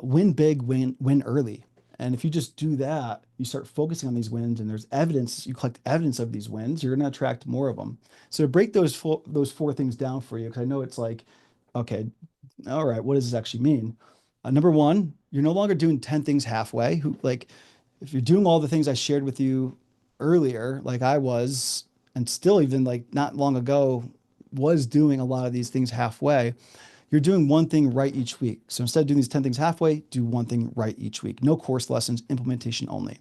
Win big, win early. And if you just do that, you start focusing on these wins, and there's evidence. You collect evidence of these wins. You're going to attract more of them. So to break those four things down for you, because I know it's like, okay, all right, what does this actually mean? Number one, you're no longer doing 10 things halfway. If you're doing all the things I shared with you earlier, like I was, and still even like not long ago was doing a lot of these things halfway, you're doing one thing right each week. So instead of doing these 10 things halfway, do one thing right each week. No course lessons, implementation only.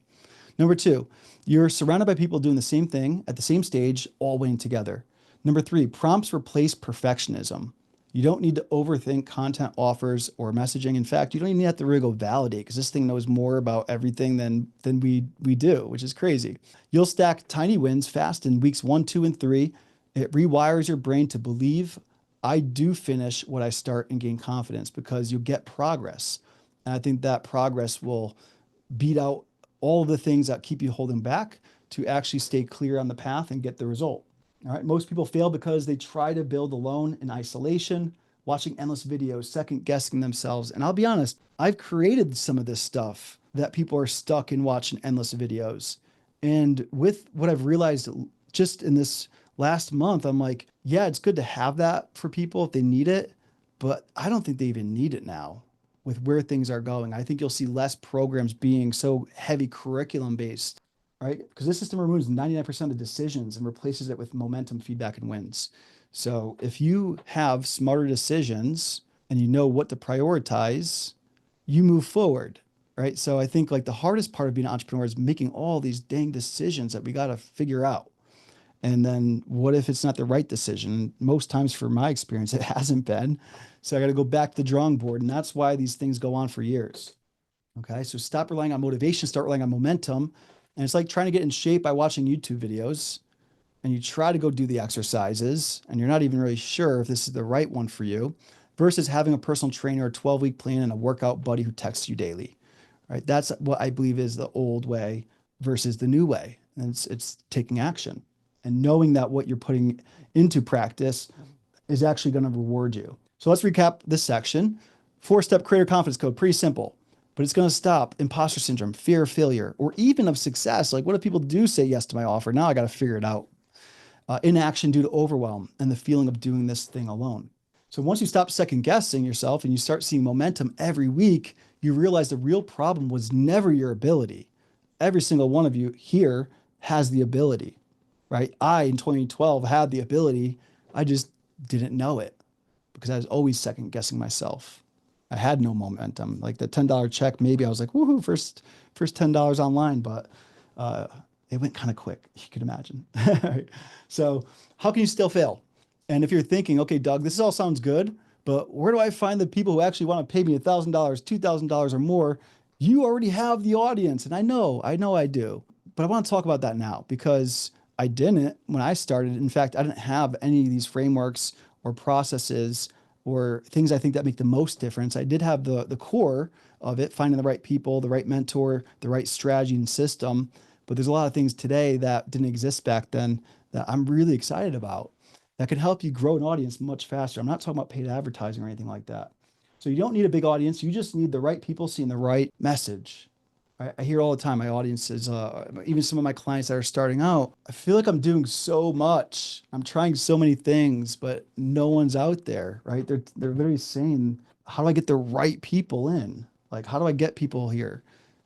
Number two, you're surrounded by people doing the same thing at the same stage, all winning together. Number three, prompts replace perfectionism. You don't need to overthink content offers or messaging. In fact, you don't even have to really go validate because this thing knows more about everything than we do, which is crazy. You'll stack tiny wins fast in weeks 1, 2, and 3. It rewires your brain to believe I do finish what I start and gain confidence because you get progress. And I think that progress will beat out all of the things that keep you holding back to actually stay clear on the path and get the result. All right. Most people fail because they try to build alone in isolation, watching endless videos, second guessing themselves. And I'll be honest, I've created some of this stuff that people are stuck in watching endless videos. And with what I've realized just in this last month, I'm like, yeah, it's good to have that for people if they need it, but I don't think they even need it now with where things are going. I think you'll see less programs being so heavy curriculum based, right? Because this system removes 99% of the decisions and replaces it with momentum, feedback, and wins. So if you have smarter decisions and you know what to prioritize, you move forward, right? So I think like the hardest part of being an entrepreneur is making all these dang decisions that we got to figure out. And then what if it's not the right decision? Most times, for my experience, it hasn't been. So I got to go back to the drawing board. And that's why these things go on for years. Okay. So stop relying on motivation, start relying on momentum. And it's like trying to get in shape by watching YouTube videos, and you try to go do the exercises and you're not even really sure if this is the right one for you, versus having a personal trainer, a 12-week plan, and a workout buddy who texts you daily, right? That's what I believe is the old way versus the new way. And it's taking action and knowing that what you're putting into practice is actually going to reward you. So let's recap this section. 4-step creator confidence code, pretty simple, but it's going to stop imposter syndrome, fear of failure, or even of success. Like, what if people do say yes to my offer? Now I got to figure it out. Inaction due to overwhelm and the feeling of doing this thing alone. So once you stop second guessing yourself and you start seeing momentum every week, you realize the real problem was never your ability. Every single one of you here has the ability, right? I, in 2012, had the ability. I just didn't know it because I was always second guessing myself. I had no momentum. Like the $10 check, maybe I was like, woohoo, first $10 online, but uh, it went kind of quick. You could imagine. So how can you still fail? And if you're thinking, okay, Doug, this all sounds good, but where do I find the people who actually want to pay me $1,000, $2,000 or more? You already have the audience. And I do. But I want to talk about that now because I didn't when I started. In fact, I didn't have any of these frameworks or processes or things I think that make the most difference. I did have the core of it, finding the right people, the right mentor, the right strategy and system. But there's a lot of things today that didn't exist back then that I'm really excited about that could help you grow an audience much faster. I'm not talking about paid advertising or anything like that. So you don't need a big audience. You just need the right people seeing the right message. I hear all the time, my audience is, even some of my clients that are starting out, I feel like I'm doing so much. I'm trying so many things, but no one's out there, right? They're very saying, how do I get the right people in? Like, how do I get people here?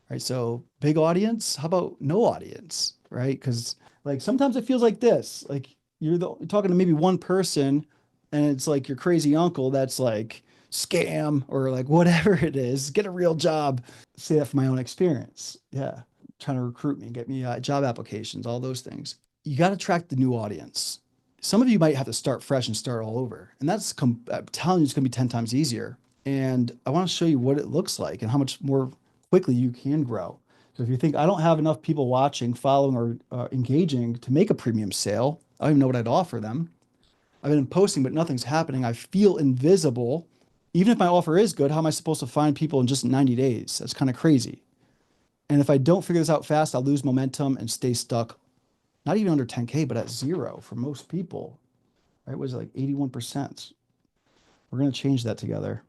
Right. So big audience, how about no audience? Right. Because like sometimes it feels like this, like you're talking to maybe one person and it's like your crazy uncle that's like scam or like whatever it is, get a real job. Say that from my own experience. Yeah. Trying to recruit me, get me job applications, all those things. You got to attract the new audience. Some of you might have to start fresh and start all over. And I'm telling you, it's going to be 10 times easier. And I want to show you what it looks like and how much more quickly you can grow. So if you think I don't have enough people watching, following, or engaging to make a premium sale, I don't even know what I'd offer them. I've been posting, but nothing's happening. I feel invisible. Even if my offer is good, how am I supposed to find people in just 90 days? That's kind of crazy. And if I don't figure this out fast, I'll lose momentum and stay stuck, not even under 10K, but at zero for most people. Right? It was like 81%. We're going to change that together.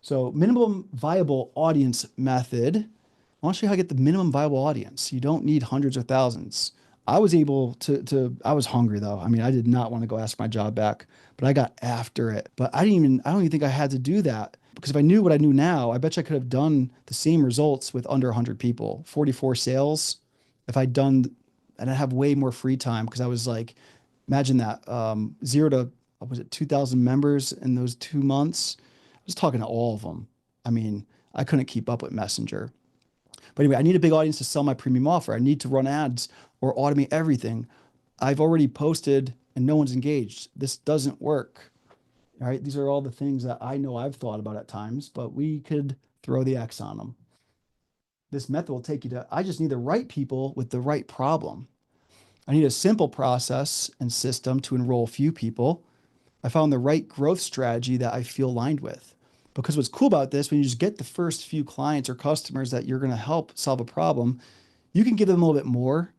So minimum viable audience method. I want to show you how to get the minimum viable audience. You don't need hundreds or thousands. I was able I was hungry though. I mean, I did not want to go ask my job back, but I got after it. But I don't even think I had to do that because if I knew what I knew now, I bet you I could have done the same results with under 100 people, 44 sales. If I'd done, and I have way more free time because I was like, imagine that, zero to, what was it, 2,000 members in those 2 months. I was talking to all of them. I mean, I couldn't keep up with Messenger. But anyway, I need a big audience to sell my premium offer. I need to run ads or automate everything. I've already posted and no one's engaged. This doesn't work. All right. These are all the things that I know I've thought about at times, but we could throw the X on them. This method will take you to, I just need the right people with the right problem. I need a simple process and system to enroll few people. I found the right growth strategy that I feel aligned with. Because what's cool about this, when you just get the first few clients or customers that you're going to help solve a problem, you can give them a little bit more,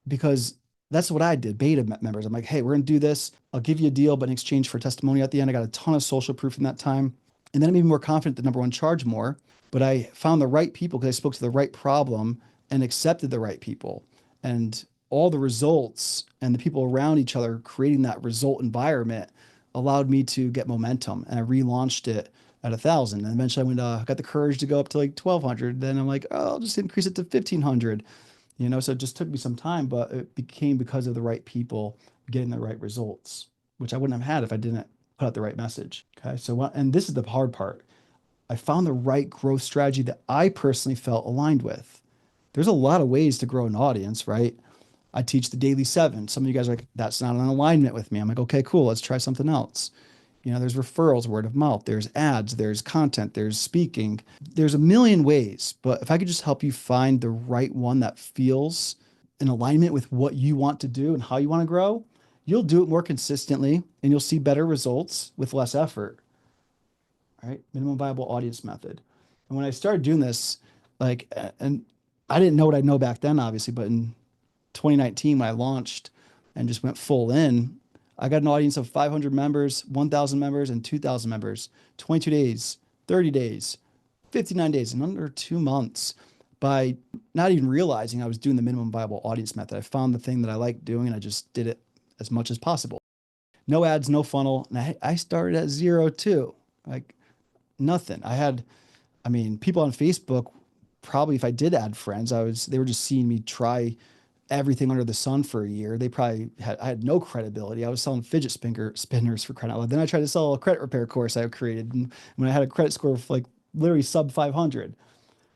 because that's what I did. Beta members. I'm like, hey, we're going to do this. I'll give you a deal, but in exchange for a testimony at the end, I got a ton of social proof in that time. And then I'm even more confident that number one, charge more. But I found the right people because I spoke to the right problem and accepted the right people. And all the results and the people around each other creating that result environment allowed me to get momentum. And I relaunched it at 1,000. And eventually I got the courage to go up to like 1,200. Then I'm like, oh, I'll just increase it to 1,500. So it just took me some time, but it became because of the right people getting the right results, which I wouldn't have had if I didn't put out the right message. Okay. So, and this is the hard part. I found the right growth strategy that I personally felt aligned with. There's a lot of ways to grow an audience, right? I teach the daily seven. Some of you guys are like, that's not in alignment with me. I'm like, okay, cool. Let's try something else. There's referrals, word of mouth, there's ads, there's content, there's speaking. There's a million ways, but if I could just help you find the right one that feels in alignment with what you want to do and how you want to grow, you'll do it more consistently and you'll see better results with less effort, right? Minimum viable audience method. And when I started doing this, and I didn't know what I know back then, obviously, but in 2019, when I launched and just went full in, I got an audience of 500 members, 1,000 members, and 2,000 members, 22 days, 30 days, 59 days, in under 2 months by not even realizing I was doing the minimum viable audience method. I found the thing that I liked doing and I just did it as much as possible. No ads, no funnel. And I started at zero too. Like nothing. People on Facebook, probably if I did add friends, they were just seeing me try everything under the sun for a year. I had no credibility. I was selling spinners for credit. Then I tried to sell a credit repair course I created. And when I had a credit score of like literally sub 500.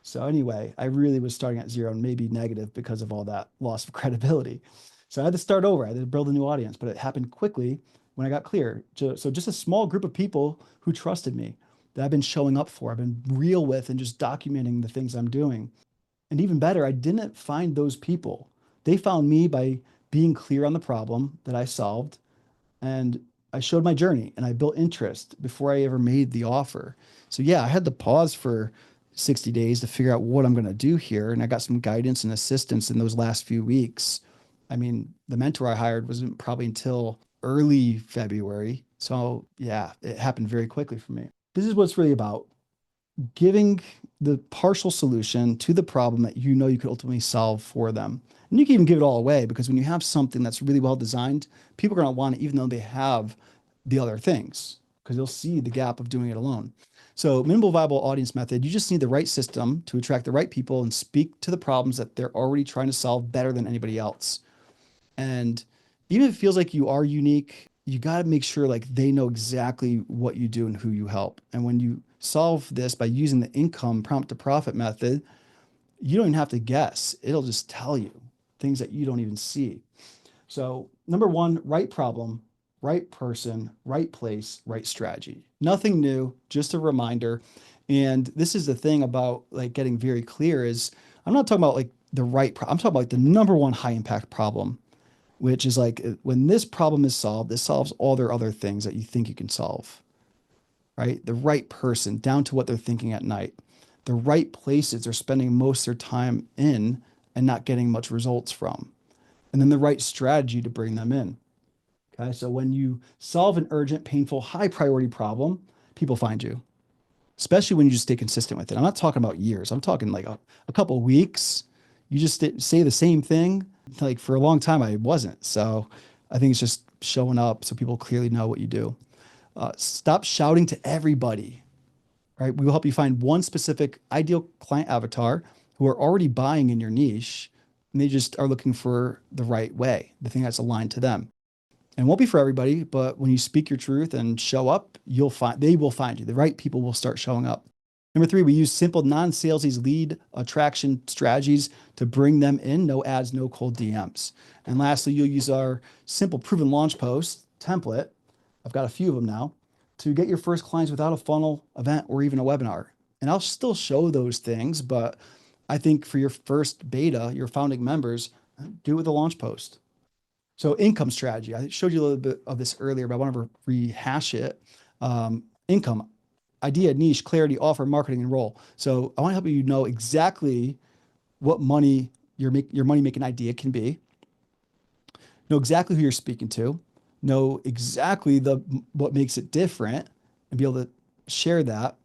So anyway, I really was starting at zero and maybe negative because of all that loss of credibility. So I had to start over. I had to build a new audience, but it happened quickly when I got clear. So just a small group of people who trusted me that I've been showing up for, I've been real with and just documenting the things I'm doing. And even better, I didn't find those people. They found me by being clear on the problem that I solved. And I showed my journey and I built interest before I ever made the offer. So, yeah, I had to pause for 60 days to figure out what I'm going to do here. And I got some guidance and assistance in those last few weeks. The mentor I hired wasn't probably until early February. So, yeah, it happened very quickly for me. This is what it's really about, giving the partial solution to the problem that you could ultimately solve for them. And you can even give it all away because when you have something that's really well designed, people are going to want it even though they have the other things because they'll see the gap of doing it alone. So, minimal viable audience method, you just need the right system to attract the right people and speak to the problems that they're already trying to solve better than anybody else. And even if it feels like you are unique, you got to make sure like they know exactly what you do and who you help. And when you solve this by using the income prompt to profit method, you don't even have to guess. It'll just tell you things that you don't even see. So, number one, right problem, right person, right place, right strategy. Nothing new, just a reminder. And this is the thing about like getting very clear is I'm not talking about like I'm talking about like the number one high impact problem, which is like when this problem is solved, this solves all their other things that you think you can solve, right? The right person down to what they're thinking at night, the right places they're spending most of their time in and not getting much results from, and then the right strategy to bring them in. Okay. So when you solve an urgent, painful, high priority problem, people find you, especially when you just stay consistent with it. I'm not talking about years. I'm talking like a couple of weeks. You just say the same thing. Like for a long time, I wasn't. So I think it's just showing up so people clearly know what you do. Stop shouting to everybody, right? We will help you find one specific ideal client avatar who are already buying in your niche and they just are looking for the right way, the thing that's aligned to them. And it won't be for everybody, but when you speak your truth and show up, they will find you. The right people will start showing up. Number three, we use simple non-salesy lead attraction strategies to bring them in. No ads, no cold DMs. And lastly, you'll use our simple proven launch post template. I've got a few of them now to get your first clients without a funnel, event, or even a webinar. And I'll still show those things, but I think for your first beta, your founding members, do it with a launch post. So income strategy, I showed you a little bit of this earlier, but I want to rehash it. Income, idea, niche, clarity, offer, marketing, and role. So I want to help you know exactly what your money making idea can be, know exactly who you're speaking to, know exactly what makes it different, and be able to share that,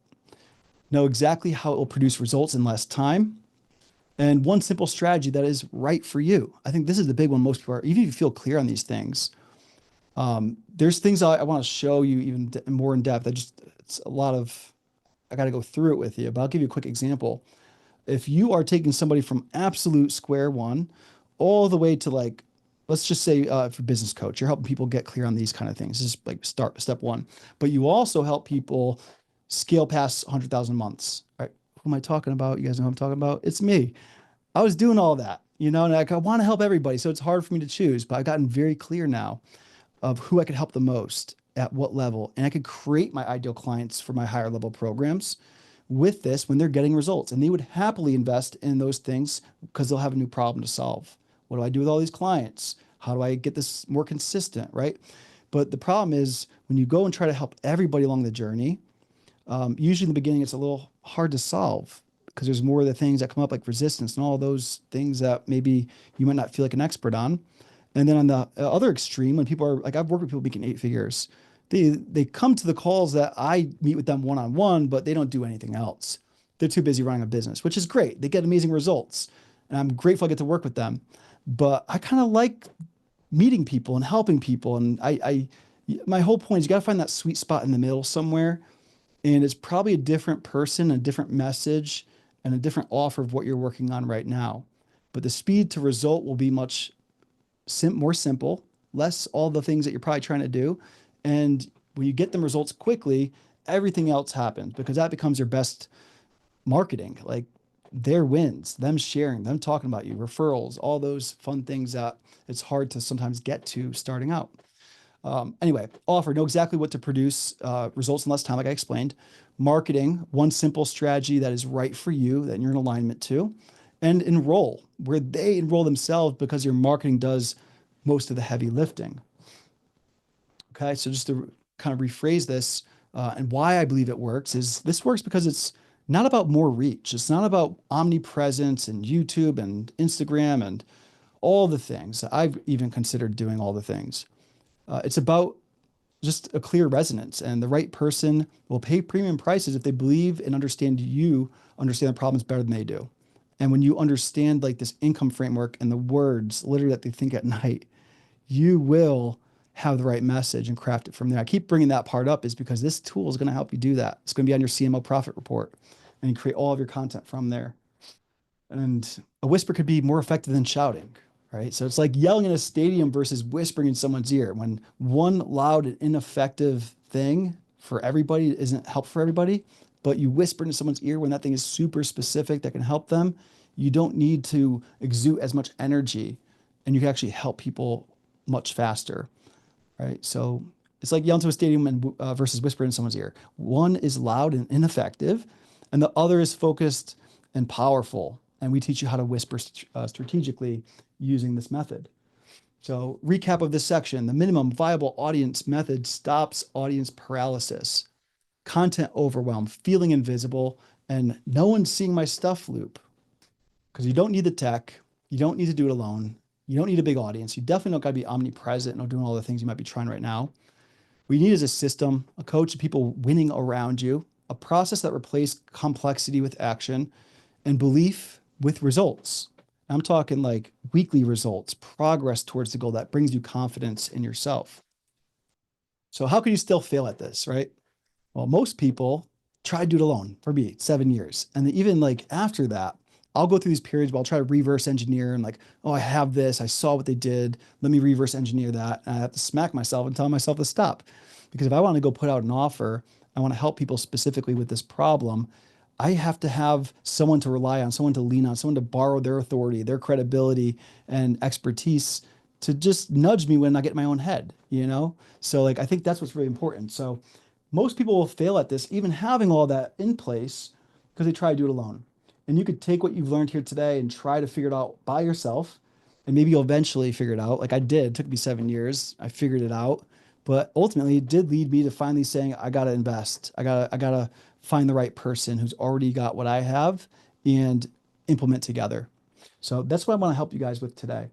know exactly how it will produce results in less time, and one simple strategy that is right for you. I think this is the big one most people are, even if you feel clear on these things. There's things I want to show you even more in depth. It's a lot of, I got to go through it with you, but I'll give you a quick example. If you are taking somebody from absolute square one all the way to like, let's just say for business coach, you're helping people get clear on these kind of things. This is like step one, but you also help people scale past 100,000 months. Right? Who am I talking about? You guys know who I'm talking about? It's me. I was doing all that. And like, I want to help everybody. So it's hard for me to choose, but I've gotten very clear now of who I could help the most at what level. And I could create my ideal clients for my higher level programs with this when they're getting results. And they would happily invest in those things because they'll have a new problem to solve. What do I do with all these clients? How do I get this more consistent, right? But the problem is when you go and try to help everybody along the journey, usually in the beginning, it's a little hard to solve because there's more of the things that come up like resistance and all those things that maybe you might not feel like an expert on. And then on the other extreme, when people are like, I've worked with people making eight figures, they come to the calls that I meet with them one on one, but they don't do anything else. They're too busy running a business, which is great. They get amazing results, and I'm grateful I get to work with them. But I kind of like meeting people and helping people, and my whole point is you got to find that sweet spot in the middle somewhere, and it's probably a different person, a different message, and a different offer of what you're working on right now. But the speed to result will be much more simple, less all the things that you're probably trying to do. And when you get them results quickly, everything else happens because that becomes your best marketing. Like their wins, them sharing, them talking about you, referrals, all those fun things that it's hard to sometimes get to starting out. Anyway, offer, know exactly what to produce, results in less time, like I explained. Marketing, one simple strategy that is right for you, that you're in alignment to. And enroll, where they enroll themselves because your marketing does most of the heavy lifting. Okay, so just to kind of rephrase this, and why I believe it works is this works because it's not about more reach. It's not about omnipresence and YouTube and Instagram and all the things. I've even considered doing all the things. It's about just a clear resonance, and the right person will pay premium prices if they believe and understand the problems better than they do. And when you understand like this income framework and the words literally that they think at night, you will have the right message and craft it from there. I keep bringing that part up is because this tool is going to help you do that. It's going to be on your CMO profit report and you create all of your content from there. And a whisper could be more effective than shouting, right? So it's like yelling in a stadium versus whispering in someone's ear. When one loud and ineffective thing for everybody isn't help for everybody, but you whisper into someone's ear when that thing is super specific that can help them, you don't need to exude as much energy and you can actually help people much faster, right? So it's like yelling to a stadium and versus whispering in someone's ear. One is loud and ineffective, and the other is focused and powerful. And we teach you how to whisper strategically using this method. So recap of this section, the minimum viable audience method stops audience paralysis, content overwhelm, feeling invisible, and no one's seeing my stuff loop. Because you don't need the tech. You don't need to do it alone. You don't need a big audience. You definitely don't got to be omnipresent and doing all the things you might be trying right now. What you need is a system, a coach, people winning around you, a process that replaces complexity with action, and belief with results. I'm talking like weekly results, progress towards the goal that brings you confidence in yourself. So how can you still fail at this, right? Well, most people try to do it alone for me, 7 years. And then even like after that, I'll go through these periods where I'll try to reverse engineer and like, oh, I have this. I saw what they did. Let me reverse engineer that. And I have to smack myself and tell myself to stop. Because if I want to go put out an offer, I want to help people specifically with this problem. I have to have someone to rely on, someone to lean on, someone to borrow their authority, their credibility and expertise to just nudge me when I get in my own head. So like, I think that's what's really important. So most people will fail at this, even having all that in place because they try to do it alone. And you could take what you've learned here today and try to figure it out by yourself. And maybe you'll eventually figure it out. Like I did. It took me 7 years. I figured it out. But ultimately it did lead me to finally saying, I gotta invest. I gotta find the right person who's already got what I have and implement together. So that's what I want to help you guys with today.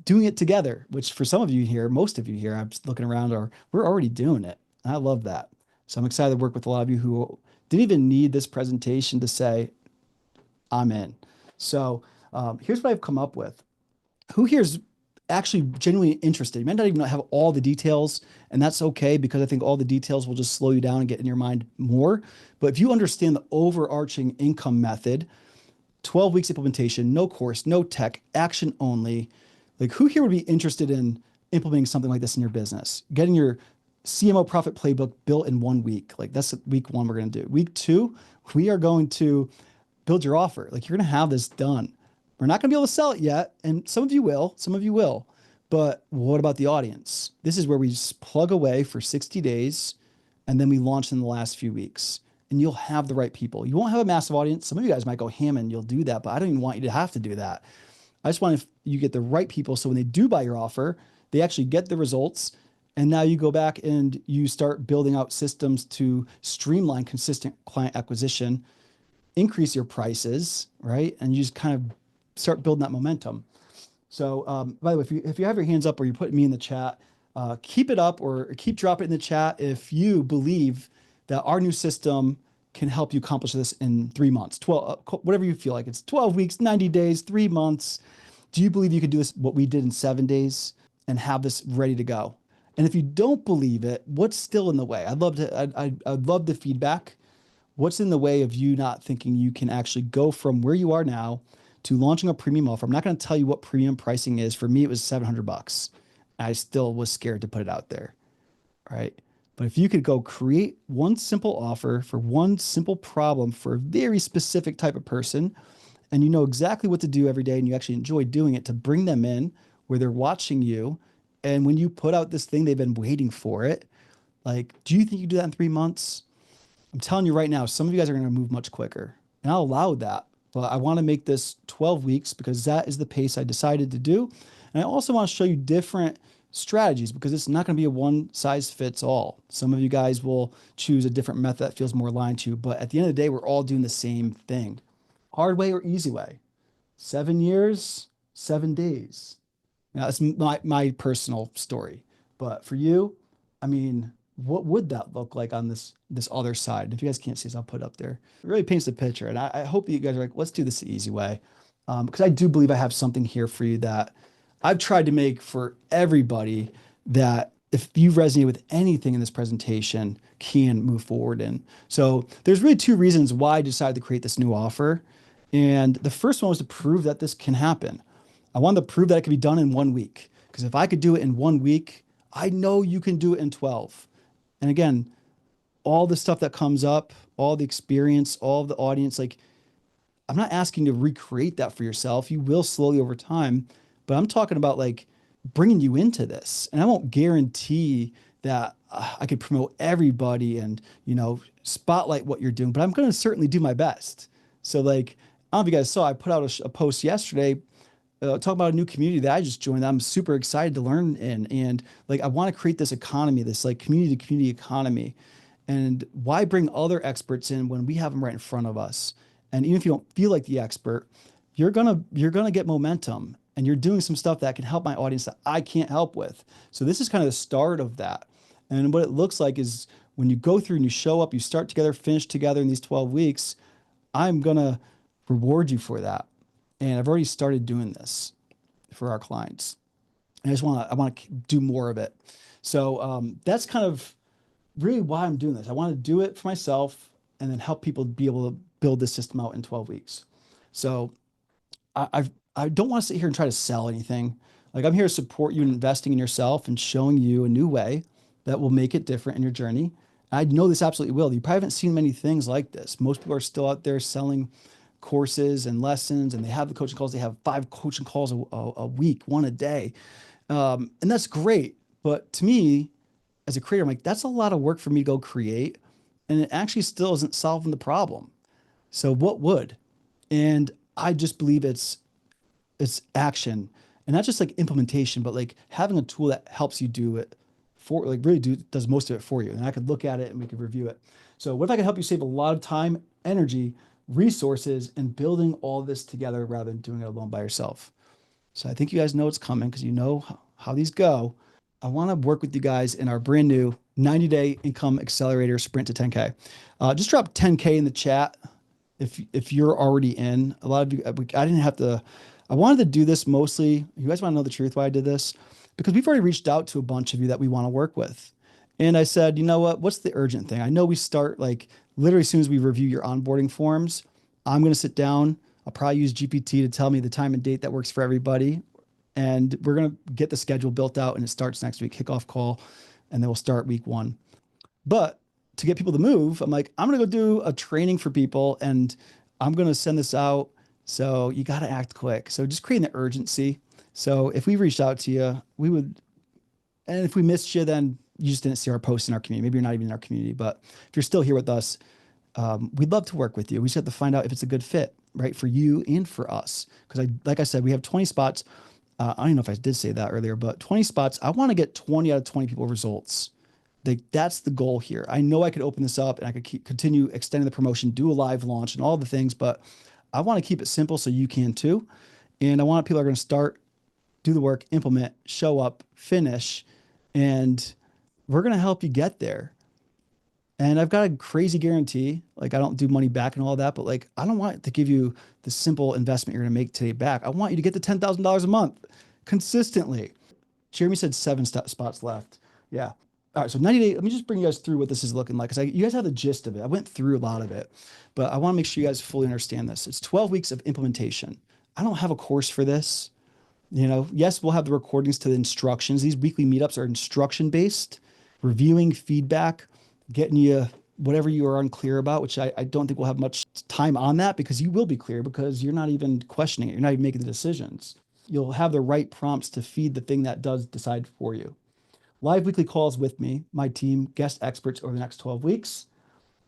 Doing it together, which for some of you here, most of you here, I'm just looking around, are we're already doing it. And I love that. So I'm excited to work with a lot of you who didn't even need this presentation to say, I'm in. So here's what I've come up with. Who here's actually genuinely interested? You might not even have all the details, and that's okay because I think all the details will just slow you down and get in your mind more. But if you understand the overarching income method, 12 weeks implementation, no course, no tech, action only, like who here would be interested in implementing something like this in your business? Getting your CMO profit playbook built in 1 week. Like that's week one we're going to do. Week two, we are going to build your offer. Like you're going to have this done. We're not going to be able to sell it yet. And some of you will. But what about the audience? This is where we just plug away for 60 days and then we launch in the last few weeks. And you'll have the right people. You won't have a massive audience. Some of you guys might go ham and you'll do that, but I don't even want you to have to do that. I just want you get the right people so when they do buy your offer, they actually get the results. And now you go back and you start building out systems to streamline consistent client acquisition, increase your prices, right? And you just kind of start building that momentum. So, by the way, if you have your hands up or you're putting me in the chat, keep it up or keep dropping it in the chat if you believe that our new system can help you accomplish this in 3 months, 12, whatever you feel like. It's 12 weeks, 90 days, 3 months. Do you believe you could do this, what we did in 7 days and have this ready to go? And if you don't believe it, what's still in the way? I'd love the feedback. What's in the way of you not thinking you can actually go from where you are now to launching a premium offer? I'm not going to tell you what premium pricing is. For me, it was $700. I still was scared to put it out there, right? But if you could go create one simple offer for one simple problem for a very specific type of person, and you know exactly what to do every day, and you actually enjoy doing it to bring them in where they're watching you. And when you put out this thing, they've been waiting for it. Like, do you think you do that in 3 months? I'm telling you right now, some of you guys are going to move much quicker, and I'll allow that. But I want to make this 12 weeks because that is the pace I decided to do. And I also want to show you different strategies because it's not going to be a one size fits all. Some of you guys will choose a different method that feels more aligned to you. But at the end of the day, we're all doing the same thing. Hard way or easy way? 7 years, 7 days. Now, that's my personal story. But for you, I mean, what would that look like on this other side? If you guys can't see this, I'll put it up there. It really paints the picture. And I hope that you guys are like, let's do this the easy way. Because I do believe I have something here for you that I've tried to make for everybody that if you resonate with anything in this presentation, can move forward in. So there's really two reasons why I decided to create this new offer. And the first one was to prove that this can happen. I wanted to prove that it could be done in 1 week. Because if I could do it in 1 week, I know you can do it in 12. And again, all the stuff that comes up, all the experience, all the audience, like I'm not asking you to recreate that for yourself. You will slowly over time, but I'm talking about like bringing you into this. And I won't guarantee that I could promote everybody and, spotlight what you're doing, but I'm going to certainly do my best. So like, I don't know if you guys saw, I put out a post yesterday talking about a new community that I just joined that I'm super excited to learn in. And like, I want to create this economy, this like community to community economy. And why bring other experts in when we have them right in front of us? And even if you don't feel like the expert, you're gonna get momentum and you're doing some stuff that can help my audience that I can't help with. So this is kind of the start of that. And what it looks like is when you go through and you show up, you start together, finish together in these 12 weeks, I'm gonna reward you for that. And I've already started doing this for our clients. And I want to do more of it. So that's kind of really why I'm doing this. I want to do it for myself and then help people be able to build this system out in 12 weeks. So I don't want to sit here and try to sell anything. Like I'm here to support you in investing in yourself and showing you a new way that will make it different in your journey. I know this absolutely will. You probably haven't seen many things like this. Most people are still out there selling courses and lessons, and they have the coaching calls. They have 5 coaching calls a week, one a day. And that's great. But to me, as a creator, I'm like, that's a lot of work for me to go create. And it actually still isn't solving the problem. So what would? And I just believe it's action and not just like implementation, but like having a tool that helps you do it for like really does most of it for you. And I could look at it and we could review it. So what if I could help you save a lot of time, energy, resources, and building all this together rather than doing it alone by yourself? So I think you guys know what's coming because you know how these go. I want to work with you guys in our brand new 90-day income accelerator sprint to 10K. Just drop 10K in the chat if you're already in. A lot of you, I didn't have to. I wanted to do this mostly. You guys want to know the truth why I did this? Because we've already reached out to a bunch of you that we want to work with. And I said, you know what? What's the urgent thing? I know we start like literally as soon as we review your onboarding forms, I'm going to sit down. I'll probably use GPT to tell me the time and date that works for everybody. And we're going to get the schedule built out and it starts next week, kickoff call, and then we'll start week 1. But to get people to move, I'm like, I'm going to go do a training for people and I'm going to send this out So you got to act quick. So just creating the urgency. So if we reached out to you, we would, and if we missed you, then you just didn't see our post in our community. Maybe you're not even in our community, but if you're still here with us, we'd love to work with you. We just have to find out if it's a good fit, right, for you and for us. Because like I said, we have 20 spots. I don't know if I did say that earlier, but 20 spots. I want to get 20 out of 20 people results. That's the goal here. I know I could open this up and I could continue extending the promotion, do a live launch and all the things, but I want to keep it simple so you can too. And I want people are going to start, do the work, implement, show up, finish, and we're going to help you get there. And I've got a crazy guarantee. Like, I don't do money back and all that, but like, I don't want to give you the simple investment you're going to make today back. I want you to get the $10,000 a month consistently. Jeremy said seven spots left. Yeah. All right. So 90 days. Let me just bring you guys through what this is looking like. Because you guys have the gist of it. I went through a lot of it, but I want to make sure you guys fully understand this. It's 12 weeks of implementation. I don't have a course for this. Yes, we'll have the recordings to the instructions. These weekly meetups are instruction based, reviewing feedback, getting you whatever you are unclear about, which I don't think we'll have much time on that because you will be clear because you're not even questioning it. You're not even making the decisions. You'll have the right prompts to feed the thing that does decide for you. Live weekly calls with me, my team, guest experts over the next 12 weeks.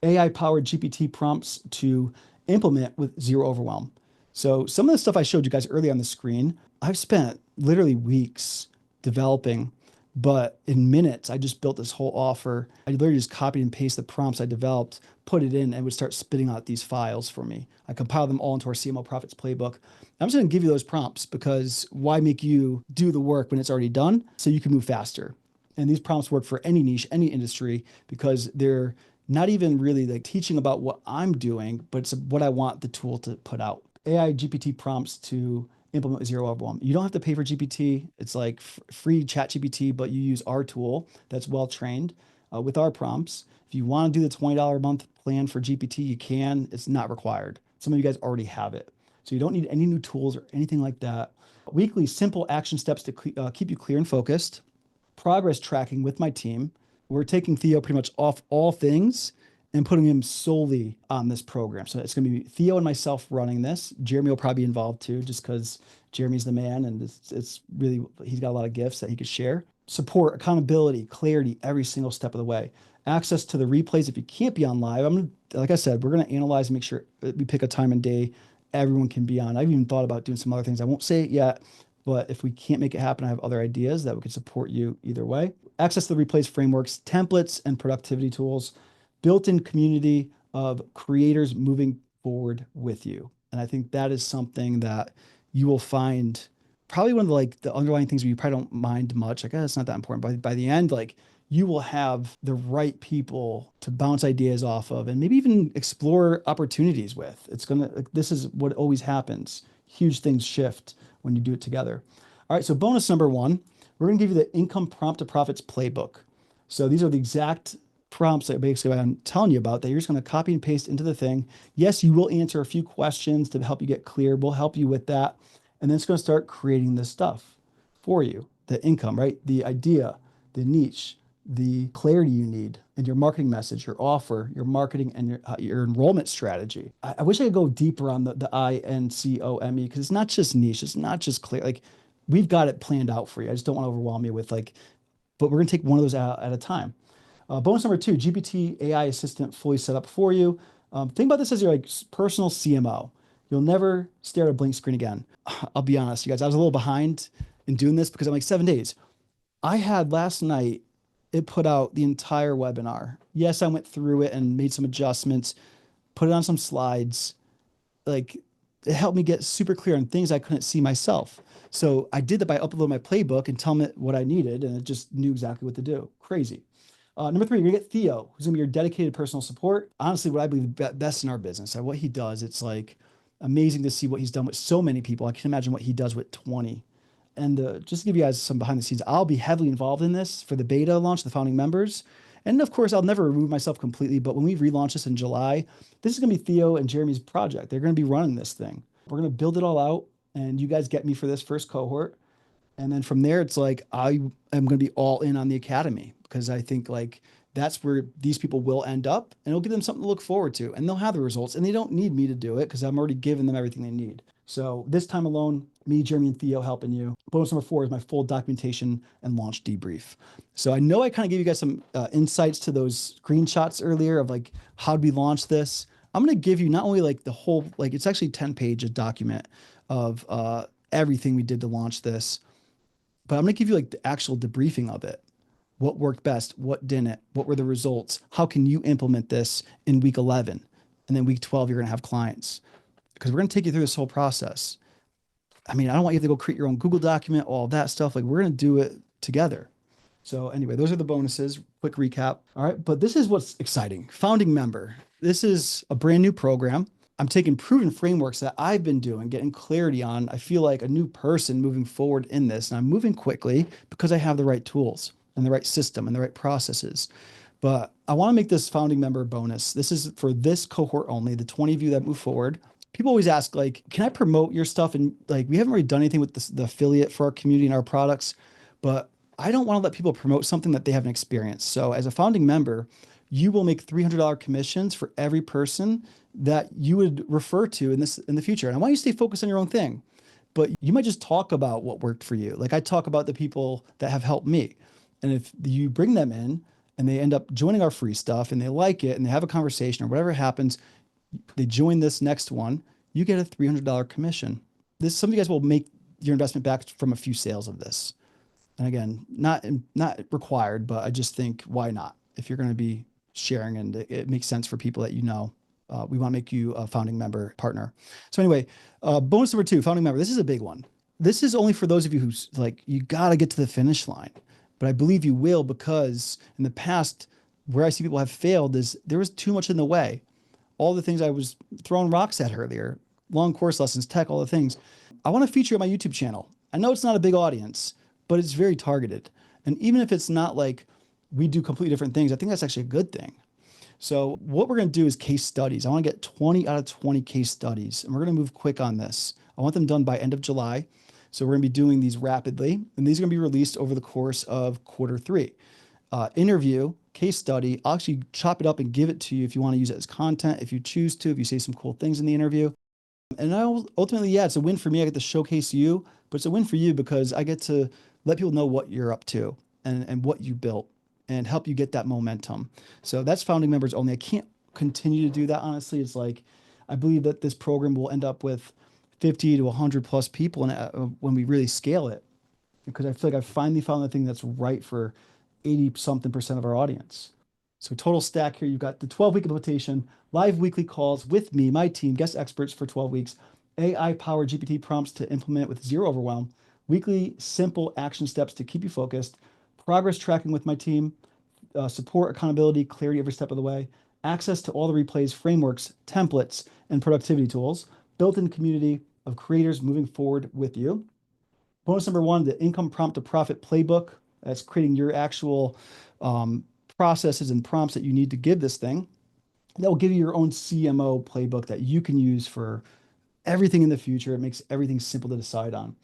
AI powered GPT prompts to implement with zero overwhelm. So some of the stuff I showed you guys earlier on the screen, I've spent literally weeks developing, but in minutes, I just built this whole offer. I literally just copied and pasted the prompts I developed, put it in, and would start spitting out these files for me. I compiled them all into our CMO Profits playbook. I'm just going to give you those prompts because why make you do the work when it's already done so you can move faster? And these prompts work for any niche, any industry, because they're not even really like teaching about what I'm doing, but it's what I want the tool to put out. AI GPT prompts to implement with zero overwhelm. You don't have to pay for GPT. It's like free chat GPT, but you use our tool that's well trained with our prompts. If you want to do the $20 a month plan for GPT, you can. It's not required. Some of you guys already have it. So you don't need any new tools or anything like that. Weekly simple action steps to keep you clear and focused. Progress tracking with my team. We're taking Theo pretty much off all things and putting him solely on this program. So it's going to be Theo and myself running this. Jeremy will probably be involved too, just because Jeremy's the man and it's really, he's got a lot of gifts that he could share. Support, accountability, clarity, every single step of the way. Access to the replays if you can't be on live. Like I said, we're going to analyze and make sure we pick a time and day everyone can be on. I've even thought about doing some other things. I won't say it yet, but if we can't make it happen, I have other ideas that we could support you either way. Access to the replays frameworks, templates, and productivity tools, built-in community of creators moving forward with you. And I think that is something that you will find probably one of the underlying things where you probably don't mind much. Like, it's not that important. But by the end, like you will have the right people to bounce ideas off of and maybe even explore opportunities with. This is what always happens. Huge things shift when you do it together. All right, so bonus number one, we're going to give you the Income Prompt to Profits playbook. So these are the exact prompts that basically I'm telling you about that you're just going to copy and paste into the thing. Yes, you will answer a few questions to help you get clear. We'll help you with that. And then it's going to start creating this stuff for you. The income, right? The idea, the niche, the clarity you need in your marketing message, your offer, your marketing, and your enrollment strategy. I wish I could go deeper on the I.N.C.O.M.E because it's not just niche. It's not just clear. Like we've got it planned out for you. I just don't want to overwhelm you with but we're going to take one of those out at a time. Bonus number two, GPT AI assistant fully set up for you. Think about this as your personal CMO. You'll never stare at a blank screen again. I'll be honest, you guys, I was a little behind in doing this because I'm like 7 days. I had last night, it put out the entire webinar. Yes, I went through it and made some adjustments, put it on some slides. Like it helped me get super clear on things I couldn't see myself. So I did that by uploading my playbook and telling it what I needed, and it just knew exactly what to do. Crazy. Number three, you're gonna get Theo, who's gonna be your dedicated personal support. Honestly, what I believe best in our business, what he does, it's like amazing to see what he's done with so many people. I can imagine what he does with 20. And just to give you guys some behind the scenes, I'll be heavily involved in this for the beta launch, the founding members. And of course, I'll never remove myself completely, but when we relaunch this in July, this is gonna be Theo and Jeremy's project. They're gonna be running this thing. We're gonna build it all out, and you guys get me for this first cohort. And then from there, it's like I am going to be all in on the academy because I think that's where these people will end up, and it'll give them something to look forward to, and they'll have the results, and they don't need me to do it because I'm already giving them everything they need. So this time alone, me, Jeremy, and Theo helping you. Bonus number 4 is my full documentation and launch debrief. So I know I kind of gave you guys some insights to those screenshots earlier of like how did we launch this. I'm going to give you not only like the whole, like it's actually 10 page document of everything we did to launch this, but I'm going to give you like the actual debriefing of it. What worked best? What didn't? What were the results? How can you implement this in week 11? And then week 12, you're going to have clients because we're going to take you through this whole process. I mean, I don't want you to go create your own Google document, all that stuff. Like we're going to do it together. So anyway, those are the bonuses. Quick recap. All right. But this is what's exciting. Founding member. This is a brand new program. I'm taking proven frameworks that I've been doing, getting clarity on. I feel like a new person moving forward in this, and I'm moving quickly because I have the right tools and the right system and the right processes. But I want to make this founding member bonus. This is for this cohort only, the 20 of you that move forward. People always ask, like, can I promote your stuff? And like, we haven't really done anything with this, the affiliate for our community and our products, but I don't want to let people promote something that they haven't experienced. So as a founding member, you will make $300 commissions for every person that you would refer to in the future. And I want you to stay focused on your own thing, but you might just talk about what worked for you. Like I talk about the people that have helped me. And if you bring them in and they end up joining our free stuff and they like it and they have a conversation or whatever happens, they join this next one, you get a $300 commission. Some of you guys will make your investment back from a few sales of this. And again, not required, but I just think why not? If you're going to be sharing and it makes sense for people that you know, we want to make you a founding member partner. So anyway, bonus number 2, founding member. This is a big one. This is only for those of you who's like, you got to get to the finish line. But I believe you will, because in the past, where I see people have failed is there was too much in the way. All the things I was throwing rocks at earlier, long course lessons, tech, all the things. I want to feature on my YouTube channel. I know it's not a big audience, but it's very targeted. And even if it's not like we do completely different things, I think that's actually a good thing. So what we're going to do is case studies. I want to get 20 out of 20 case studies, and we're going to move quick on this. I want them done by end of July. So we're going to be doing these rapidly, and these are going to be released over the course of quarter 3. Interview, case study. I'll actually chop it up and give it to you if you want to use it as content, if you choose to, if you say some cool things in the interview. And ultimately, yeah, it's a win for me. I get to showcase you, but it's a win for you because I get to let people know what you're up to and what you built and help you get that momentum. So that's founding members only. I can't continue to do that, honestly. It's like, I believe that this program will end up with 50 to 100 plus people when we really scale it, because I feel like I've finally found the thing that's right for 80 something percent of our audience. So total stack here, you've got the 12-week implementation, live weekly calls with me, my team, guest experts for 12 weeks, AI-powered GPT prompts to implement with zero overwhelm, weekly simple action steps to keep you focused, progress tracking with my team, support, accountability, clarity every step of the way, access to all the replays, frameworks, templates, and productivity tools, built-in community of creators moving forward with you. Bonus number 1, the income prompt to profit playbook. That's creating your actual processes and prompts that you need to give this thing. That will give you your own CMO playbook that you can use for everything in the future. It makes everything simple to decide on.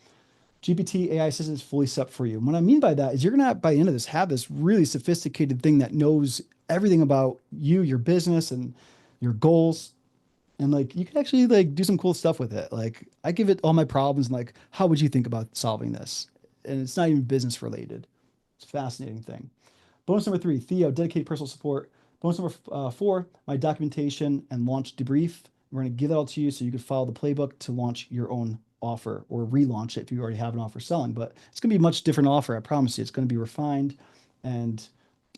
GPT AI assistant is fully set for you. And what I mean by that is you're going to, by the end of this, have this really sophisticated thing that knows everything about you, your business, and your goals. And like, you can actually like do some cool stuff with it. Like I give it all my problems and like, how would you think about solving this? And it's not even business related. It's a fascinating thing. Bonus number 3, Theo, dedicated personal support. Bonus number 4, my documentation and launch debrief. We're going to give that all to you so you can follow the playbook to launch your own offer or relaunch it if you already have an offer selling. But it's going to be a much different offer. I promise you, it's going to be refined. And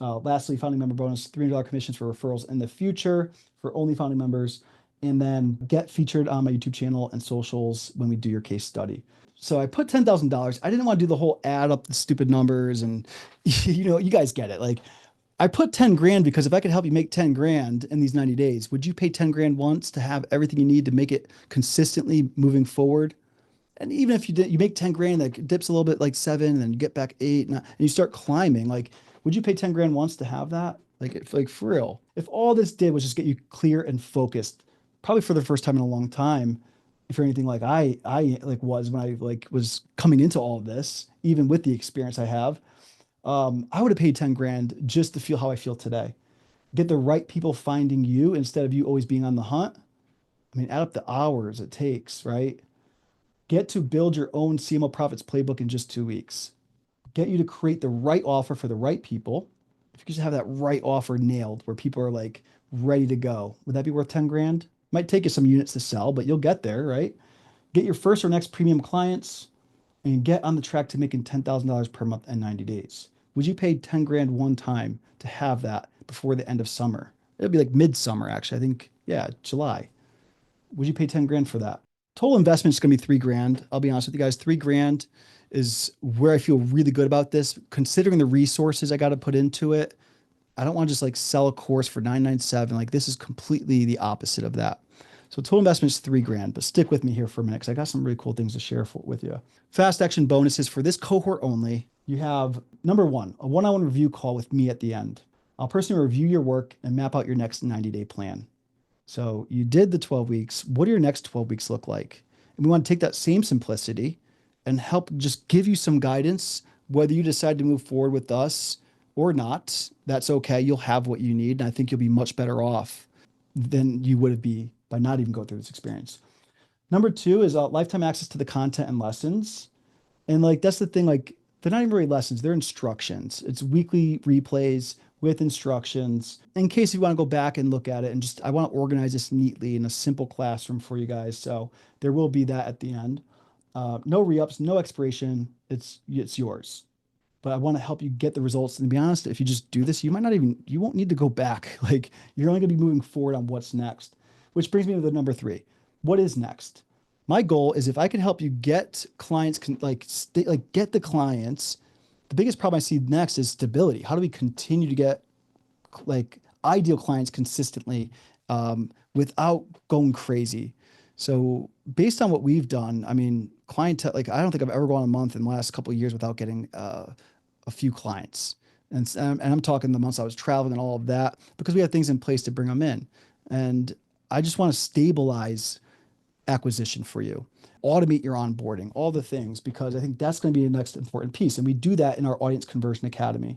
lastly, founding member bonus, $300 commissions for referrals in the future for only founding members. And then get featured on my YouTube channel and socials when we do your case study. So I put $10,000. I didn't want to do the whole add up the stupid numbers and you guys get it. Like I put 10 grand because if I could help you make 10 grand in these 90 days, would you pay 10 grand once to have everything you need to make it consistently moving forward? And even if you make 10 grand, that dips a little bit like 7, and then you get back 8 and you start climbing, like, would you pay 10 grand once to have that? Like for real, if all this did was just get you clear and focused, probably for the first time in a long time, if you're anything like I like was when I like was coming into all of this, even with the experience I have, I would have paid 10 grand just to feel how I feel today. Get the right people finding you instead of you always being on the hunt. I mean, add up the hours it takes, right? Get to build your own CMO Profits playbook in just 2 weeks. Get you to create the right offer for the right people. If you could just have that right offer nailed where people are like ready to go, would that be worth 10 grand? Might take you some units to sell, but you'll get there, right? Get your first or next premium clients and get on the track to making $10,000 per month in 90 days. Would you pay 10 grand one time to have that before the end of summer? It'd be like midsummer, actually. I think, yeah, July. Would you pay 10 grand for that? Total investment is going to be 3 grand. I'll be honest with you guys. 3 grand is where I feel really good about this, considering the resources I got to put into it. I don't want to just like sell a course for 997. Like this is completely the opposite of that. So total investment is 3 grand, but stick with me here for a minute because I got some really cool things to share with you. Fast action bonuses for this cohort only. You have number one, a one-on-one review call with me at the end. I'll personally review your work and map out your next 90-day plan. So you did the 12 weeks. What do your next 12 weeks look like? And we want to take that same simplicity and help just give you some guidance, whether you decide to move forward with us or not. That's okay. You'll have what you need. And I think you'll be much better off than you would be by not even going through this experience. Number two is lifetime access to the content and lessons. And like that's the thing, like they're not even really lessons, they're instructions. It's weekly replays with instructions. In case you want to go back and look at it and just I want to organize this neatly in a simple classroom for you guys. So there will be that at the end. No re-ups, no expiration. It's yours. But I want to help you get the results. And to be honest, if you just do this, you won't need to go back. Like you're only going to be moving forward on what's next, which brings me to the number three. What is next? My goal is if I can help you get clients, get the clients. The biggest problem I see next is stability. How do we continue to get like ideal clients consistently without going crazy? So based on what we've done, I mean, clientele, like I don't think I've ever gone a month in the last couple of years without getting a few clients. And I'm talking the months I was traveling and all of that because we have things in place to bring them in. And I just want to stabilize acquisition for you, automate your onboarding, all the things, because I think that's going to be the next important piece. And we do that in our Audience Conversion Academy.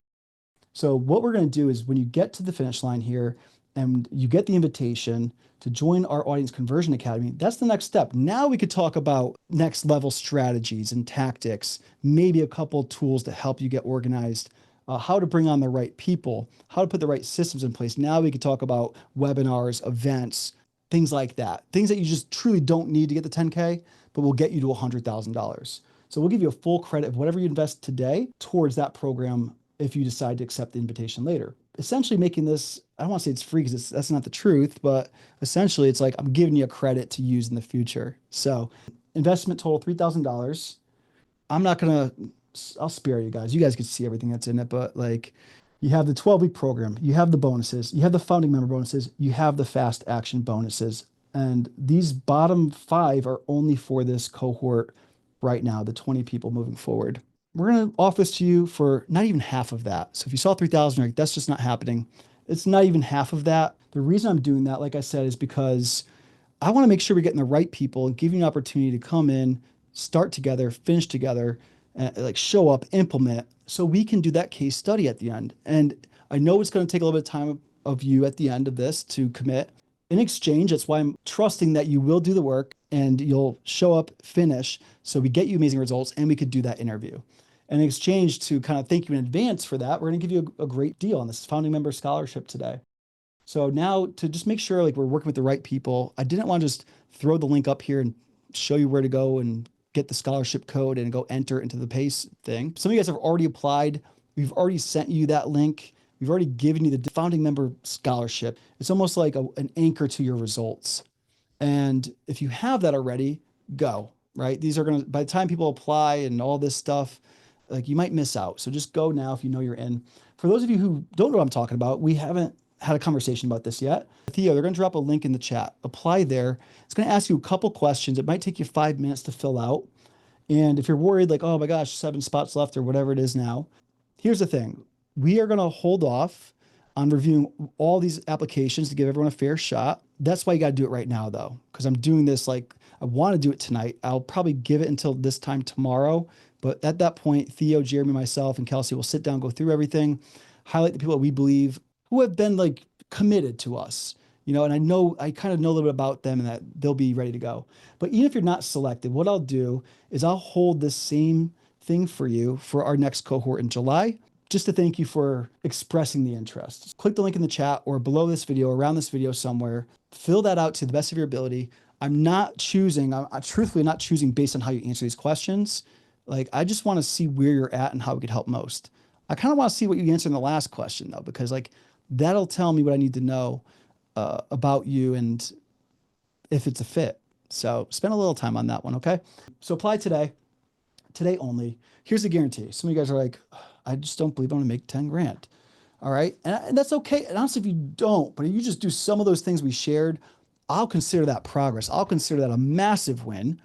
So what we're going to do is when you get to the finish line here and you get the invitation to join our Audience Conversion Academy, that's the next step. Now we could talk about next level strategies and tactics, maybe a couple tools to help you get organized, how to bring on the right people, how to put the right systems in place. Now we could talk about webinars, events, things like that. Things that you just truly don't need to get the 10K, but will get you to $100,000. So we'll give you a full credit of whatever you invest today towards that program if you decide to accept the invitation later. Essentially making this, I don't want to say it's free because that's not the truth, but essentially it's like I'm giving you a credit to use in the future. So investment total $3,000. I'm not going to, I'll spare you guys. You guys can see everything that's in it, but like you have the 12-week program, you have the bonuses, you have the founding member bonuses, you have the fast action bonuses. And these bottom five are only for this cohort right now, the 20 people moving forward. We're going to offer this to you for not even half of that. So if you saw 3,000, like, that's just not happening. It's not even half of that. The reason I'm doing that, like I said, is because I want to make sure we're getting the right people and give you an opportunity to come in, start together, finish together, like show up, implement, so we can do that case study at the end. And I know it's going to take a little bit of time of you at the end of this to commit. In exchange, that's why I'm trusting that you will do the work and you'll show up, finish, so we get you amazing results and we could do that interview. And in exchange to kind of thank you in advance for that, we're going to give you a great deal on this founding member scholarship today. So now to just make sure like we're working with the right people, I didn't want to just throw the link up here and show you where to go and get the scholarship code and go enter into the PACE thing. Some of you guys have already applied. We've already sent you that link. We've already given you the founding member scholarship. It's almost like an anchor to your results. And if you have that already, go, right? These are going to, by the time people apply and all this stuff, like you might miss out. So just go now if you know you're in. For those of you who don't know what I'm talking about, we haven't had a conversation about this yet. Theo, they're going to drop a link in the chat. Apply there. It's going to ask you a couple questions. It might take you 5 minutes to fill out. And if you're worried, like, oh my gosh, 7 spots left or whatever it is now, here's the thing. We are going to hold off on reviewing all these applications to give everyone a fair shot. That's why you got to do it right now, though, because I'm doing this like I want to do it tonight. I'll probably give it until this time tomorrow. But at that point, Theo, Jeremy, myself, and Kelsey will sit down, go through everything, highlight the people that we believe who have been like committed to us, and I kind of know a little bit about them and that they'll be ready to go. But even if you're not selected, what I'll do is I'll hold this same thing for you for our next cohort in July, just to thank you for expressing the interest. Click the link in the chat or below this video, around this video somewhere. Fill that out to the best of your ability. I'm truthfully not choosing based on how you answer these questions. Like, I just want to see where you're at and how we could help most. I kind of want to see what you answer in the last question, though, because like that'll tell me what I need to know about you and if it's a fit. So spend a little time on that one, okay? So apply today only. Here's the guarantee. Some of you guys are like, I just don't believe I'm gonna make 10 grand. All right. And that's okay. And honestly, if you don't, but if you just do some of those things we shared, I'll consider that progress. I'll consider that a massive win.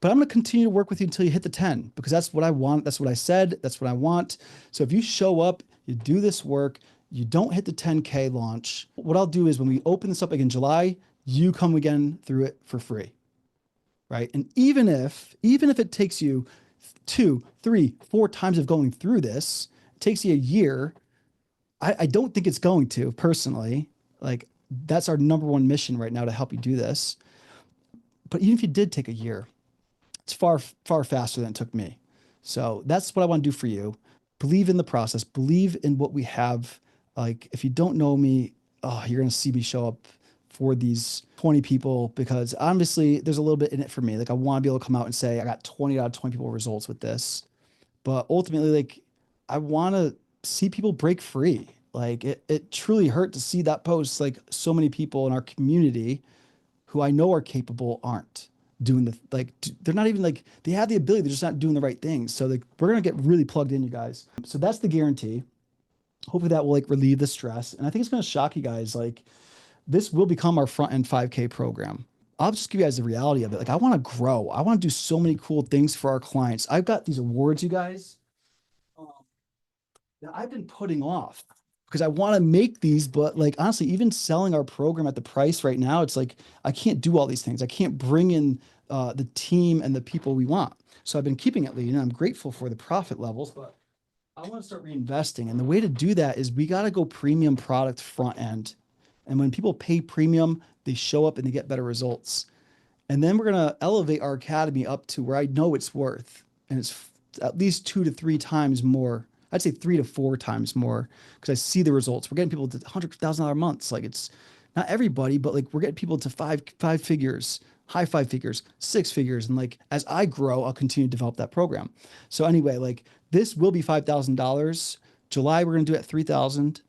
But I'm going to continue to work with you until you hit the 10 because that's what I want. That's what I said. That's what I want. So if you show up, you do this work, you don't hit the 10K launch, what I'll do is when we open this up again in July, you come again through it for free. Right. And even if it takes you 2, 3, 4 times of going through this, it takes you a year. I don't think it's going to personally. Like, that's our number one mission right now to help you do this. But even if you did take a year, it's far, far faster than it took me. So that's what I want to do for you. Believe in the process, believe in what we have. Like, if you don't know me, oh, you're going to see me show up for these 20 people because obviously there's a little bit in it for me. Like, I want to be able to come out and say, I got 20 out of 20 people results with this. But ultimately, like, I want to see people break free. Like, it truly hurt to see that post. Like, so many people in our community who I know are capable aren't doing they're not even like, they have the ability, they're just not doing the right things. So like, we're going to get really plugged in, you guys. So that's the guarantee. Hopefully that will like relieve the stress. And I think it's going to shock you guys. Like, this will become our front end 5K program. I'll just give you guys the reality of it. Like, I want to grow. I want to do so many cool things for our clients. I've got these awards, you guys, um, that I've been putting off because I want to make these, but like honestly, even selling our program at the price right now, it's like I can't do all these things. I can't bring in the team and the people we want. So I've been keeping it lean. And I'm grateful for the profit levels, but I want to start reinvesting. And the way to do that is we got to go premium product front end. And when people pay premium, they show up and they get better results. And then we're going to elevate our academy up to where I know it's worth. And it's at least 2 to 3 times more. I'd say 3 to 4 times more because I see the results. We're getting people to $100,000 months. Like, it's not everybody, but like we're getting people to five figures, high 5 figures, 6 figures. And like, as I grow, I'll continue to develop that program. So anyway, like this will be $5,000. July, we're going to do it at 3,000.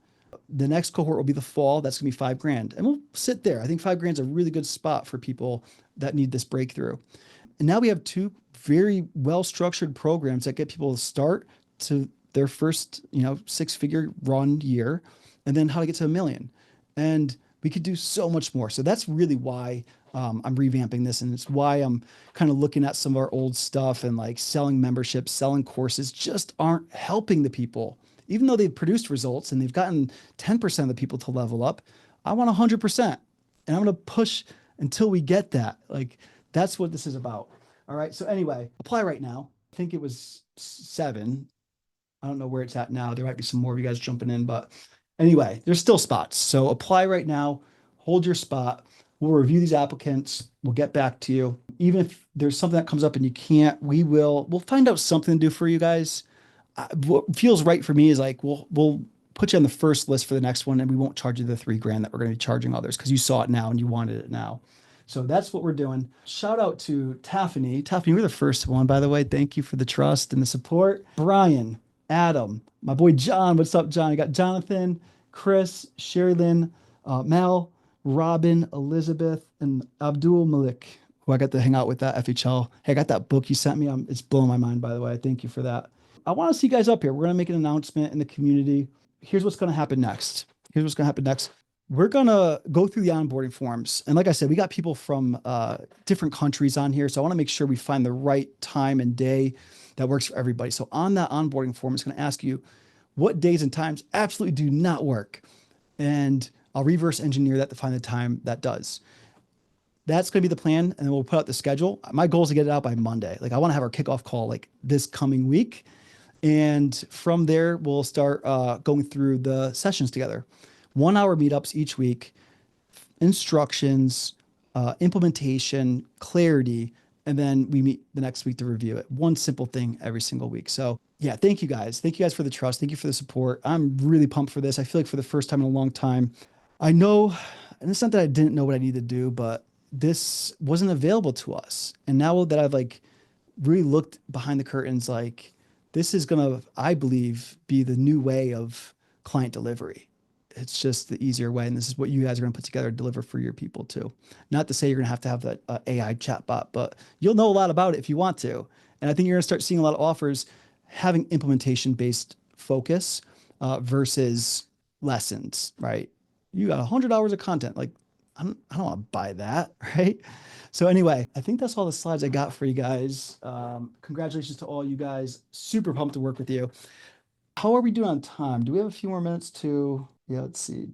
The next cohort will be the fall. That's gonna be 5 grand. And we'll sit there. I think 5 grand is a really good spot for people that need this breakthrough. And now we have 2 very well-structured programs that get people to start to their first, 6-figure run year, and then how to get to $1 million. And we could do so much more. So that's really why I'm revamping this. And it's why I'm kind of looking at some of our old stuff and like selling memberships, selling courses just aren't helping the people. Even though they've produced results and they've gotten 10% of the people to level up, I want 100%. And I'm going to push until we get that. Like, that's what this is about. All right. So anyway, apply right now. I think it was 7. I don't know where it's at now. There might be some more of you guys jumping in, but anyway, there's still spots. So apply right now, hold your spot. We'll review these applicants. We'll get back to you. Even if there's something that comes up and you can't, we'll find out something to do for you guys. What feels right for me is like, we'll put you on the first list for the next one and we won't charge you the 3 grand that we're going to be charging others because you saw it now and you wanted it now. So that's what we're doing. Shout out to Taffany. Taffany, we're the first one, by the way. Thank you for the trust and the support. Brian, Adam, my boy John. What's up, John? I got Jonathan, Chris, Sherry Lynn, Mel, Robin, Elizabeth, and Abdul Malik, who I got to hang out with at FHL. Hey, I got that book you sent me. It's blowing my mind, by the way. Thank you for that. I want to see you guys up here. We're going to make an announcement in the community. Here's what's going to happen next. We're going to go through the onboarding forms. And like I said, we got people from different countries on here. So I want to make sure we find the right time and day that works for everybody. So on that onboarding form, it's going to ask you what days and times absolutely do not work. and I'll reverse engineer that to find the time that does. That's going to be the plan. And then we'll put out the schedule. My goal is to get it out by Monday. Like I want to have our kickoff call like this coming week. And from there, we'll start going through the sessions together. 1 hour meetups each week, instructions, implementation, clarity, and then we meet the next week to review it. One simple thing every single week. So yeah, thank you guys. Thank you guys for the trust. Thank you for the support. I'm really pumped for this. I feel like for the first time in a long time, I know, and it's not that I didn't know what I need to do, but this wasn't available to us. And now that I've like really looked behind the curtains, like this is gonna, I believe, be the new way of client delivery. It's just the easier way, and this is what you guys are gonna put together to deliver for your people too. Not to say you're gonna have that AI chatbot, but you'll know a lot about it if you want to. And I think you're gonna start seeing a lot of offers having implementation based focus versus lessons, right? You got 100 hours of content. Like, I don't want to buy that, right? So anyway, I think that's all the slides I got for you guys. Congratulations to all you guys. Super pumped to work with you. How are we doing on time? Do we have a few more minutes to, yeah, let's see.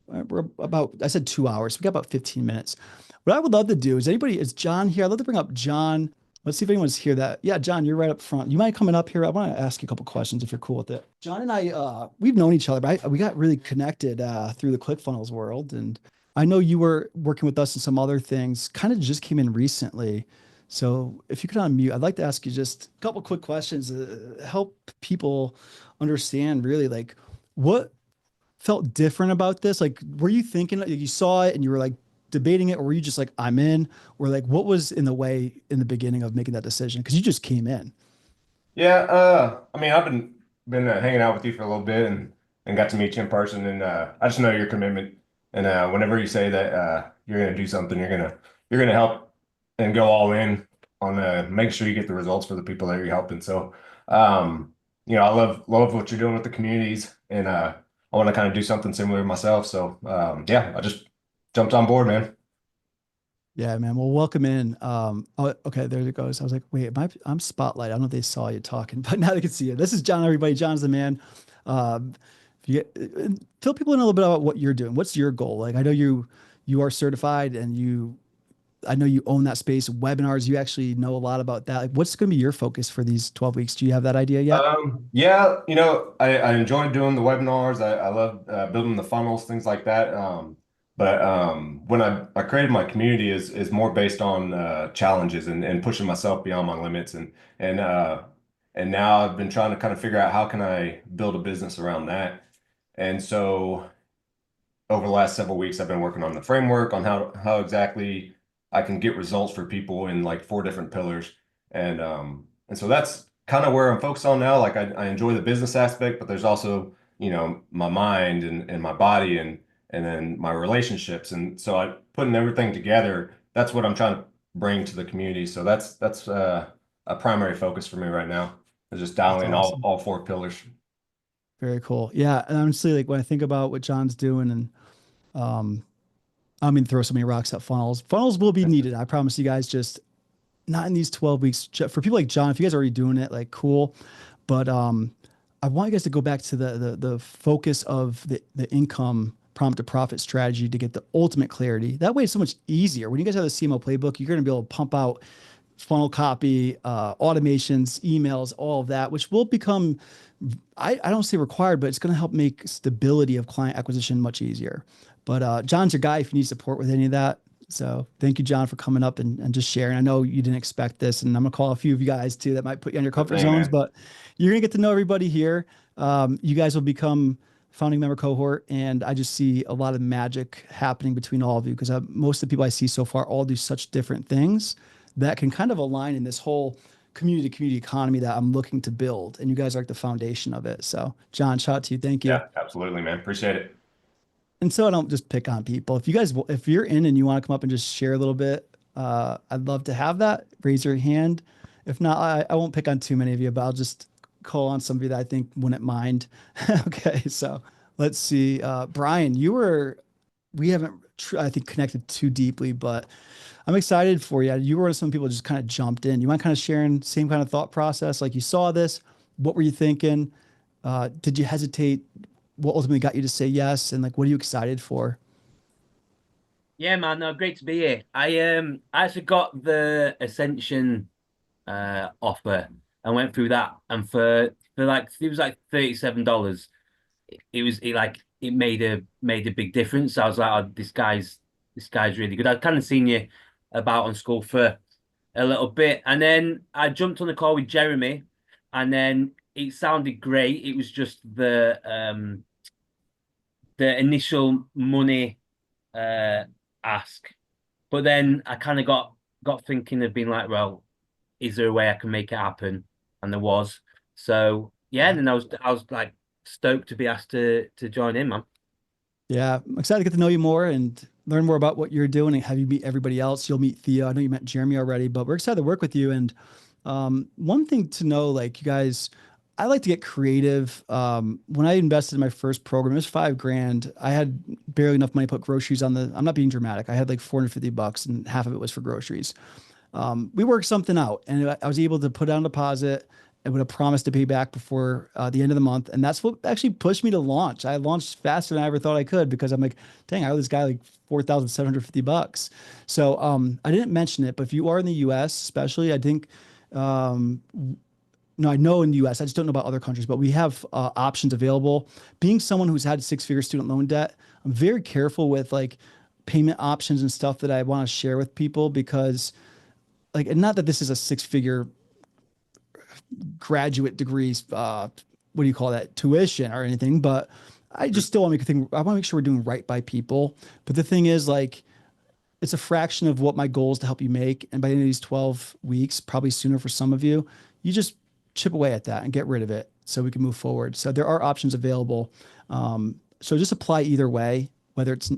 We're about, I said 2 hours. We got about 15 minutes. What I would love to do is John here? I'd love to bring up John. Let's see if anyone's here that, yeah, John, you're right up front. You mind coming up here? I want to ask you a couple questions if you're cool with it. John and I, we've known each other, but we got really connected through the ClickFunnels world. And I know you were working with us and some other things, kind of just came in recently. So if you could unmute, I'd like to ask you just a couple quick questions to help people understand really like what felt different about this. Like, were you thinking like, you saw it and you were like debating it, or were you just like, I'm in, or like, what was in the way in the beginning of making that decision? Cause you just came in. Yeah, I mean, I've been hanging out with you for a little bit and got to meet you in person, and I just know your commitment. And whenever you say that you're gonna do something, you're gonna help and go all in on making sure you get the results for the people that you're helping. So, I love what you're doing with the communities, and I want to kind of do something similar myself. So, yeah, I just jumped on board, man. Yeah, man. Well, welcome in. Oh, okay, there it goes. I was like, wait, I'm spotlight. I don't know if they saw you talking, but now they can see you. This is John, everybody. John's the man. Um, if you fill people in a little bit about what you're doing. What's your goal? Like, I know you are certified and I know you own that space, webinars. You actually know a lot about that. Like, what's going to be your focus for these 12 weeks? Do you have that idea yet? Yeah, I enjoy doing the webinars. I love building the funnels, things like that. But when I created my community is more based on challenges and pushing myself beyond my limits and and now I've been trying to kind of figure out how can I build a business around that. And so over the last several weeks, I've been working on the framework on how exactly I can get results for people in like four different pillars. And so that's kind of where I'm focused on now. Like I enjoy the business aspect, but there's also, my mind and my body and then my relationships. And so I putting everything together, that's what I'm trying to bring to the community. So that's a primary focus for me right now. Is just That's dialing in awesome. all four pillars. Very cool. Yeah, and honestly, like when I think about what John's doing, and um, I don't mean to throw so many rocks at funnels. Funnels will be needed. I promise you guys. Just not in these 12 weeks. For people like John, if you guys are already doing it, like cool. But I want you guys to go back to the focus of the income prompt to profit strategy to get the ultimate clarity. That way, it's so much easier. When you guys have the CMO playbook, you're going to be able to pump out funnel copy, automations, emails, all of that, which will become, I don't say required, but it's going to help make stability of client acquisition much easier. But John's your guy if you need support with any of that. So thank you, John, for coming up and just sharing. I know you didn't expect this, and I'm gonna call a few of you guys too that might put you on your Sure comfort thing, zones, man. but you're gonna get to know everybody here. You guys will become founding member cohort, and I just see a lot of magic happening between all of you because most of the people I see so far all do such different things that can kind of align in this whole community to community economy that I'm looking to build, and you guys are like the foundation of it. So, John, shout out to you. Thank you. Yeah, absolutely, man. Appreciate it. And so I don't just pick on people. If you guys, if you're in and you want to come up and just share a little bit, I'd love to have that. Raise your hand. If not, I won't pick on too many of you, but I'll just call on somebody that I think wouldn't mind. Okay, so let's see. Brian, we haven't, I think, connected too deeply, but I'm excited for you. You were one of some people just kind of jumped in. You mind kind of sharing same kind of thought process? Like you saw this, what were you thinking? Did you hesitate? what ultimately got you to say yes, and like what are you excited for? Yeah, man, no, great to be here. I actually got the Ascension offer and went through that, and for like it was like $37. It made a big difference. I was like, oh, this guy's really good. I'd kind of seen you about on school for a little bit, and then I jumped on the call with Jeremy, and then it sounded great. It was just the initial money ask. But then I kind of got thinking of being like, well, is there a way I can make it happen? And there was. So yeah, and then I was like stoked to be asked to join in, man. Yeah, I'm excited to get to know you more and learn more about what you're doing and have you meet everybody else. You'll meet Theo. I know you met Jeremy already, but we're excited to work with you. And one thing to know, like you guys, I like to get creative. When I invested in my first program, it was 5 grand. I had barely enough money to put groceries on I'm not being dramatic. I had like 450 bucks and half of it was for groceries. We worked something out and I was able to put down a deposit and would have promised to pay back before the end of the month. And that's what actually pushed me to launch. I launched faster than I ever thought I could because I'm like, dang, I owe this guy like 4,750 bucks. So I didn't mention it, but if you are in the US, especially, I think, um, no, I know in the US, I just don't know about other countries, but we have options available. Being someone who's had 6 figure student loan debt, I'm very careful with like payment options and stuff that I want to share with people because like, and not that this is a 6 figure graduate degrees, what do you call that, tuition or anything, but I just still want to make a thing. I want to make sure we're doing right by people. But the thing is, like, it's a fraction of what my goal is to help you make. And by the end of these 12 weeks, probably sooner for some of you, you just chip away at that and get rid of it so we can move forward. So there are options available. So just apply either way, whether it's,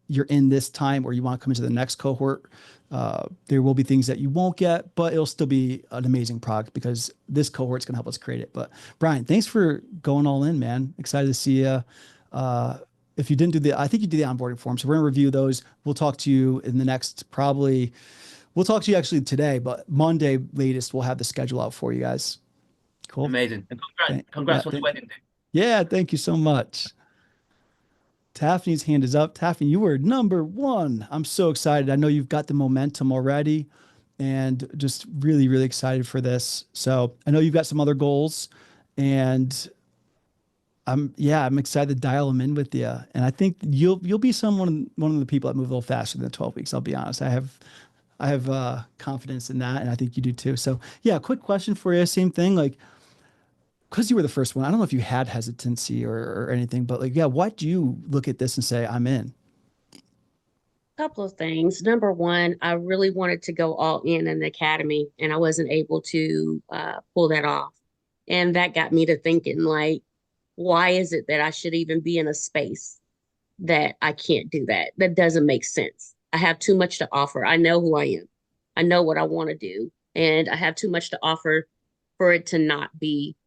you're in this time or you want to come into the next cohort. There will be things that you won't get, but it'll still be an amazing product because this cohort's going to help us create it. But Brian, thanks for going all in, man. Excited to see you. If you didn't do I think you did the onboarding form. So we're going to review those. We'll talk to you in the next, we'll talk to you actually today, but Monday latest, we'll have the schedule out for you guys. Cool. Amazing. And Yeah, congrats on the wedding, dude. yeah, thank you so much. Taffany's hand is up. Taffany, you were number one. I'm so excited. I know you've got the momentum already and just really, really excited for this. So I know you've got some other goals and I'm excited to dial them in with you. And I think you'll be one of the people that move a little faster than 12 weeks. I'll be honest. I have confidence in that. And I think you do too. So yeah, quick question for you. Same thing. Like, because you were the first one, I don't know if you had hesitancy or anything, but like, yeah, why do you look at this and say, I'm in? Couple of things. Number one, I really wanted to go all in the academy, and I wasn't able to pull that off. And that got me to thinking, like, why is it that I should even be in a space that I can't do that? That doesn't make sense. I have too much to offer. I know who I am. I know what I want to do, and I have too much to offer for it to not be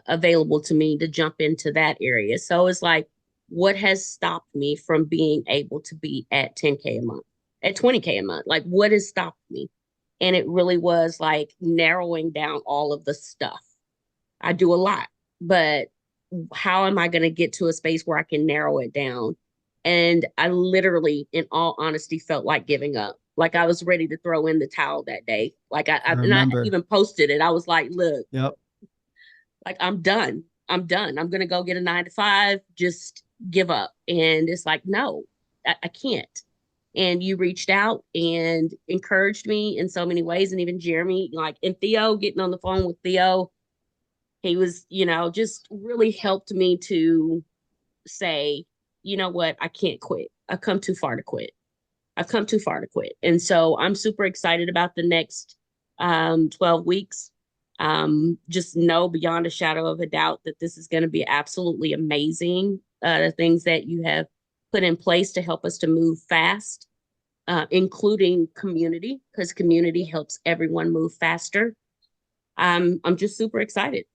available to me to jump into that area. So it's like, what has stopped me from being able to be at 10K a month, at 20K a month? Like, what has stopped me? And it really was like narrowing down all of the stuff. I do a lot, but how am I going to get to a space where I can narrow it down? And I literally, in all honesty, felt like giving up. Like I was ready to throw in the towel that day. Like I and I remember. even posted it. I was like, look, Yep. like I'm done. I'm done. I'm gonna go get a 9 to 5. Just give up. And it's like, no, I can't. And you reached out and encouraged me in so many ways. And even Jeremy, like, and Theo, getting on the phone with Theo, he was, just really helped me to say, you know what, I can't quit. I've come too far to quit. I've come too far to quit. And so I'm super excited about the next 12 weeks. Just know beyond a shadow of a doubt that this is going to be absolutely amazing. The things that you have put in place to help us to move fast, including community, because community helps everyone move faster. I'm just super excited.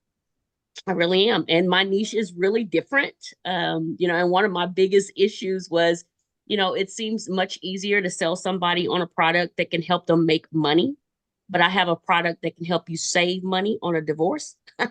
I really am. And my niche is really different. And one of my biggest issues was, it seems much easier to sell somebody on a product that can help them make money but I have a product that can help you save money on a divorce. A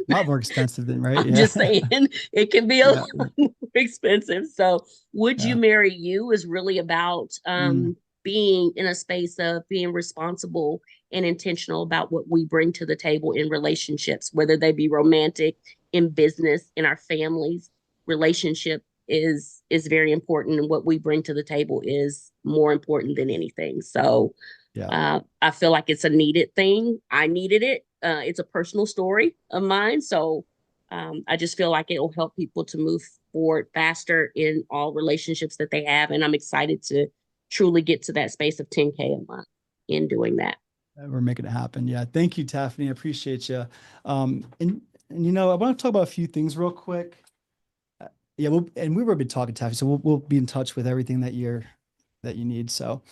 lot more expensive than, right? I'm Yeah. just saying it can be a Yeah. lot more expensive. So Would You Yeah. Marry You is really about Mm, being in a space of being responsible and intentional about what we bring to the table in relationships, whether they be romantic, in business, in our families. Relationship is very important, and what we bring to the table is more important than anything. So yeah. I feel like it's a needed thing. I needed it. It's a personal story of mine. So I just feel like it'll help people to move forward faster in all relationships that they have. And I'm excited to truly get to that space of 10K a month in doing that. We're making it happen. Yeah. Thank you, Taffany. I appreciate you. And you know, I want to talk about a few things real quick. Yeah, and we've already been talking, Taffy, so we'll be in touch with everything that you need. So,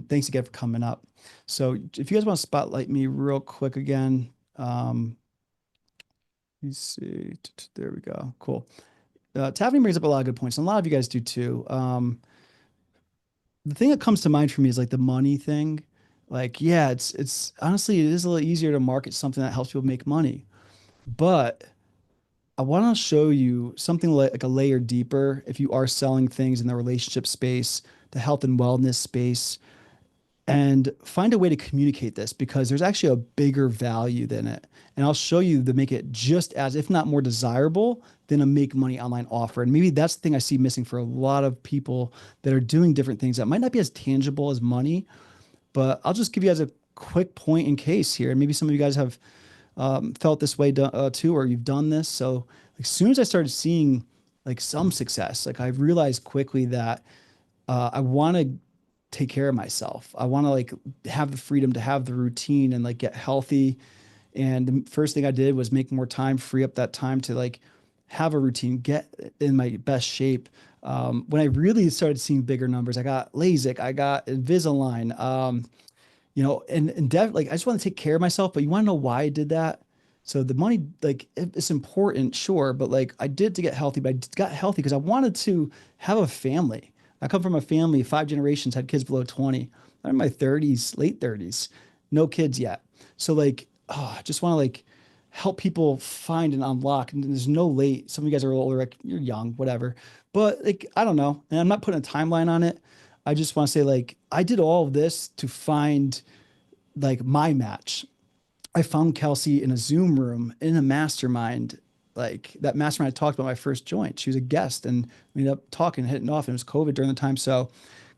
thanks again for coming up. So, if you guys want to spotlight me real quick again, you see, there we go. Cool. Taffy brings up a lot of good points, and a lot of you guys do too. The thing that comes to mind for me is like the money thing. Like, yeah, it's honestly, it is a little easier to market something that helps people make money, but I want to show you something like a layer deeper if you are selling things in the relationship space, the health and wellness space, and find a way to communicate this because there's actually a bigger value than it. And I'll show you to make it just as, if not more desirable than a make money online offer. And maybe that's the thing I see missing for a lot of people that are doing different things that might not be as tangible as money, but I'll just give you guys a quick point in case here. And maybe some of you guys have felt this way too, or you've done this. So like, as soon as I started seeing like some success, like I realized quickly that I want to take care of myself. I want to like have the freedom to have the routine and like get healthy. And the first thing I did was make more time, free up that time to like have a routine, get in my best shape. When I really started seeing bigger numbers, I got LASIK, I got Invisalign, you know, like I just want to take care of myself, but you want to know why I did that? So the money, like it's important, sure, but like I did to get healthy, but I got healthy because I wanted to have a family. I come from a family, 5 generations had kids below 20. I'm in my 30s, late 30s, no kids yet. So like, oh, I just want to like help people find and unlock. And there's no late. Some of you guys are older, like you're young, whatever. But like, I don't know. And I'm not putting a timeline on it. I just want to say like I did all of this to find like my match. I found Kelsey in a Zoom room in a mastermind. Like that mastermind I talked about my first joint. She was a guest and we ended up talking, hitting off. And it was COVID during the time. So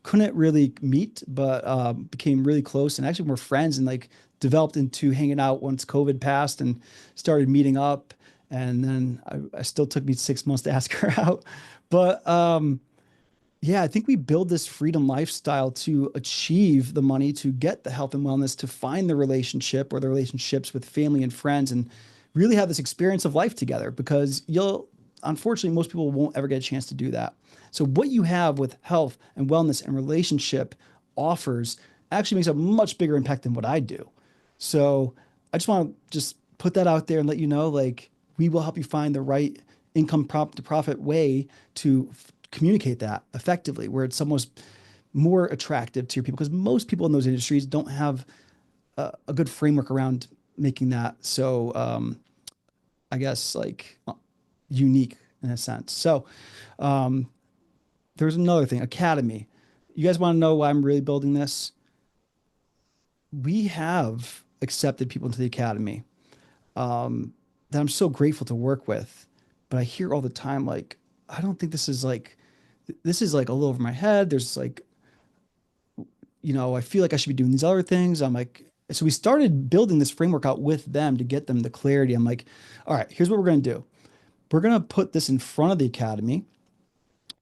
couldn't really meet, but became really close and actually we're friends and like developed into hanging out once COVID passed and started meeting up. And then I still took me 6 months to ask her out. But yeah, I think we build this freedom lifestyle to achieve the money, to get the health and wellness, to find the relationship or the relationships with family and friends, and really have this experience of life together because unfortunately, most people won't ever get a chance to do that. So, what you have with health and wellness and relationship offers actually makes a much bigger impact than what I do. So, I just want to just put that out there and let you know, like, we will help you find the right income prop to profit way to communicate that effectively, where it's almost more attractive to your people because most people in those industries don't have a good framework around making that so I guess like unique in a sense. So there's another thing, Academy. You guys want to know why I'm really building this? We have accepted people into the Academy that I'm so grateful to work with, but I hear all the time like I don't think this is like a little over my head. There's like, you know, I feel like I should be doing these other things. I'm like, so we started building this framework out with them to get them the clarity. I'm like, all right, here's what we're going to do. We're going to put this in front of the academy,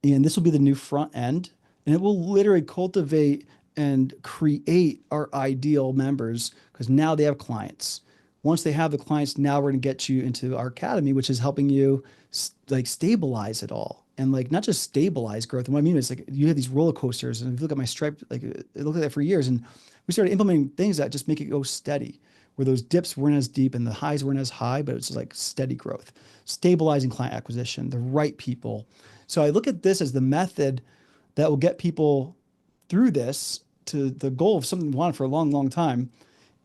and this will be the new front end, and it will literally cultivate and create our ideal members because now they have clients. Once they have the clients, now we're going to get you into our academy, which is helping you like stabilize it all and like not just stabilize growth. And what I mean is like you have these roller coasters, and if you look at my Stripe, like I looked at that for years, and we started implementing things that just make it go steady, where those dips weren't as deep and the highs weren't as high, but it's just like steady growth, stabilizing client acquisition, the right people. So I look at this as the method that will get people through this to the goal of something we wanted for a long, long time.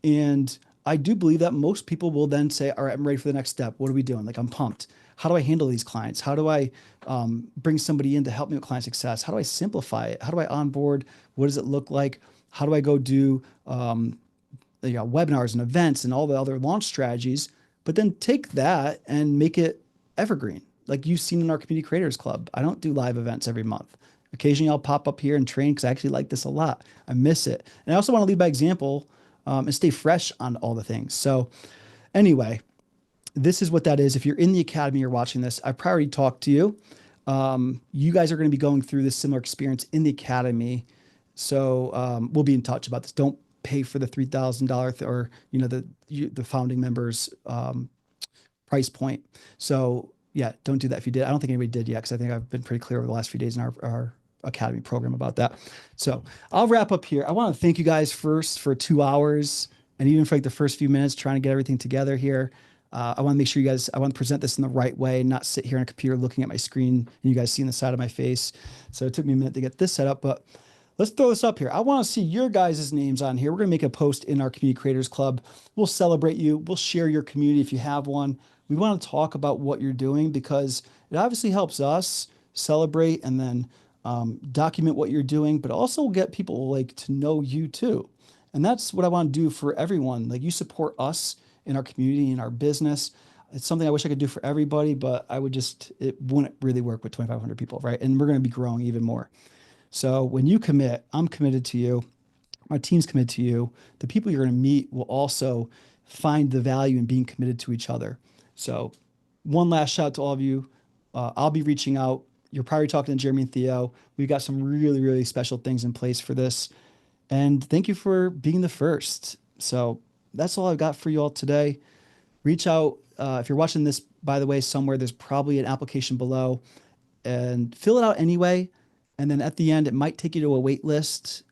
And I do believe that most people will then say, all right, I'm ready for the next step. What are we doing? Like, I'm pumped. How do I handle these clients? How do I bring somebody in to help me with client success? How do I simplify it? How do I onboard? What does it look like? How do I go do webinars and events and all the other launch strategies? But then take that and make it evergreen. Like you've seen in our Community Creators Club. I don't do live events every month. Occasionally I'll pop up here and train because I actually like this a lot. I miss it. And I also want to lead by example and stay fresh on all the things. So anyway, this is what that is. If you're in the academy, you're watching this, I probably talked to you. You guys are going to be going through this similar experience in the academy. So we'll be in touch about this. Don't pay for the $3,000 or, the founding members price point. So yeah, don't do that if you did. I don't think anybody did yet, because I think I've been pretty clear over the last few days in our academy program about that. So I'll wrap up here. I want to thank you guys first for 2 hours and even for like the first few minutes trying to get everything together here. I want to make sure I want to present this in the right way, not sit here on a computer looking at my screen and you guys seeing the side of my face. So it took me a minute to get this set up, but let's throw this up here. I want to see your guys' names on here. We're going to make a post in our Community Creators Club. We'll celebrate you. We'll share your community if you have one. We want to talk about what you're doing because it obviously helps us celebrate and then document what you're doing, but also get people like to know you too. And that's what I want to do for everyone. Like, you support us in our community, in our business. It's something I wish I could do for everybody, but it wouldn't really work with 2,500 people, right? And we're going to be growing even more. So when you commit, I'm committed to you. My team's committed to you. The people you're going to meet will also find the value in being committed to each other. So one last shout out to all of you. I'll be reaching out. You're probably talking to Jeremy and Theo. We've got some really, really special things in place for this. And thank you for being the first. So that's all I've got for you all today. Reach out. If you're watching this, by the way, somewhere, there's probably an application below, and fill it out anyway. And then at the end, it might take you to a wait list.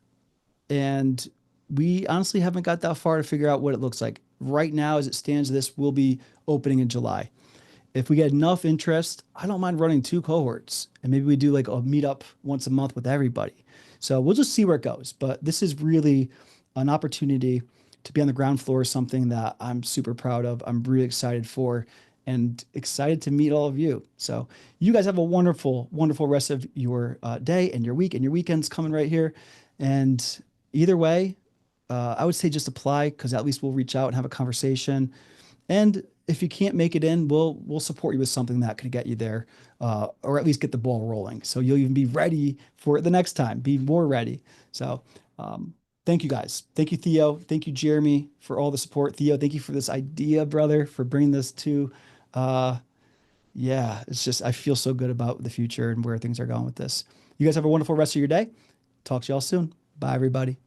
And we honestly haven't got that far to figure out what it looks like. Right now, as it stands, this will be opening in July. If we get enough interest, I don't mind running 2 cohorts. And maybe we do like a meetup once a month with everybody. So we'll just see where it goes. But this is really an opportunity to be on the ground floor, something that I'm super proud of. I'm really excited for and excited to meet all of you. So you guys have a wonderful, wonderful rest of your day and your week, and your weekend's coming right here. And either way, I would say just apply, because at least we'll reach out and have a conversation. And if you can't make it in, we'll support you with something that can get you there, or at least get the ball rolling. So you'll even be ready for it the next time, be more ready. So thank you guys. Thank you, Theo. Thank you, Jeremy, for all the support. Theo, thank you for this idea, brother, for bringing this to, it's just, I feel so good about the future and where things are going with this. You guys have a wonderful rest of your day. Talk to y'all soon. Bye, everybody.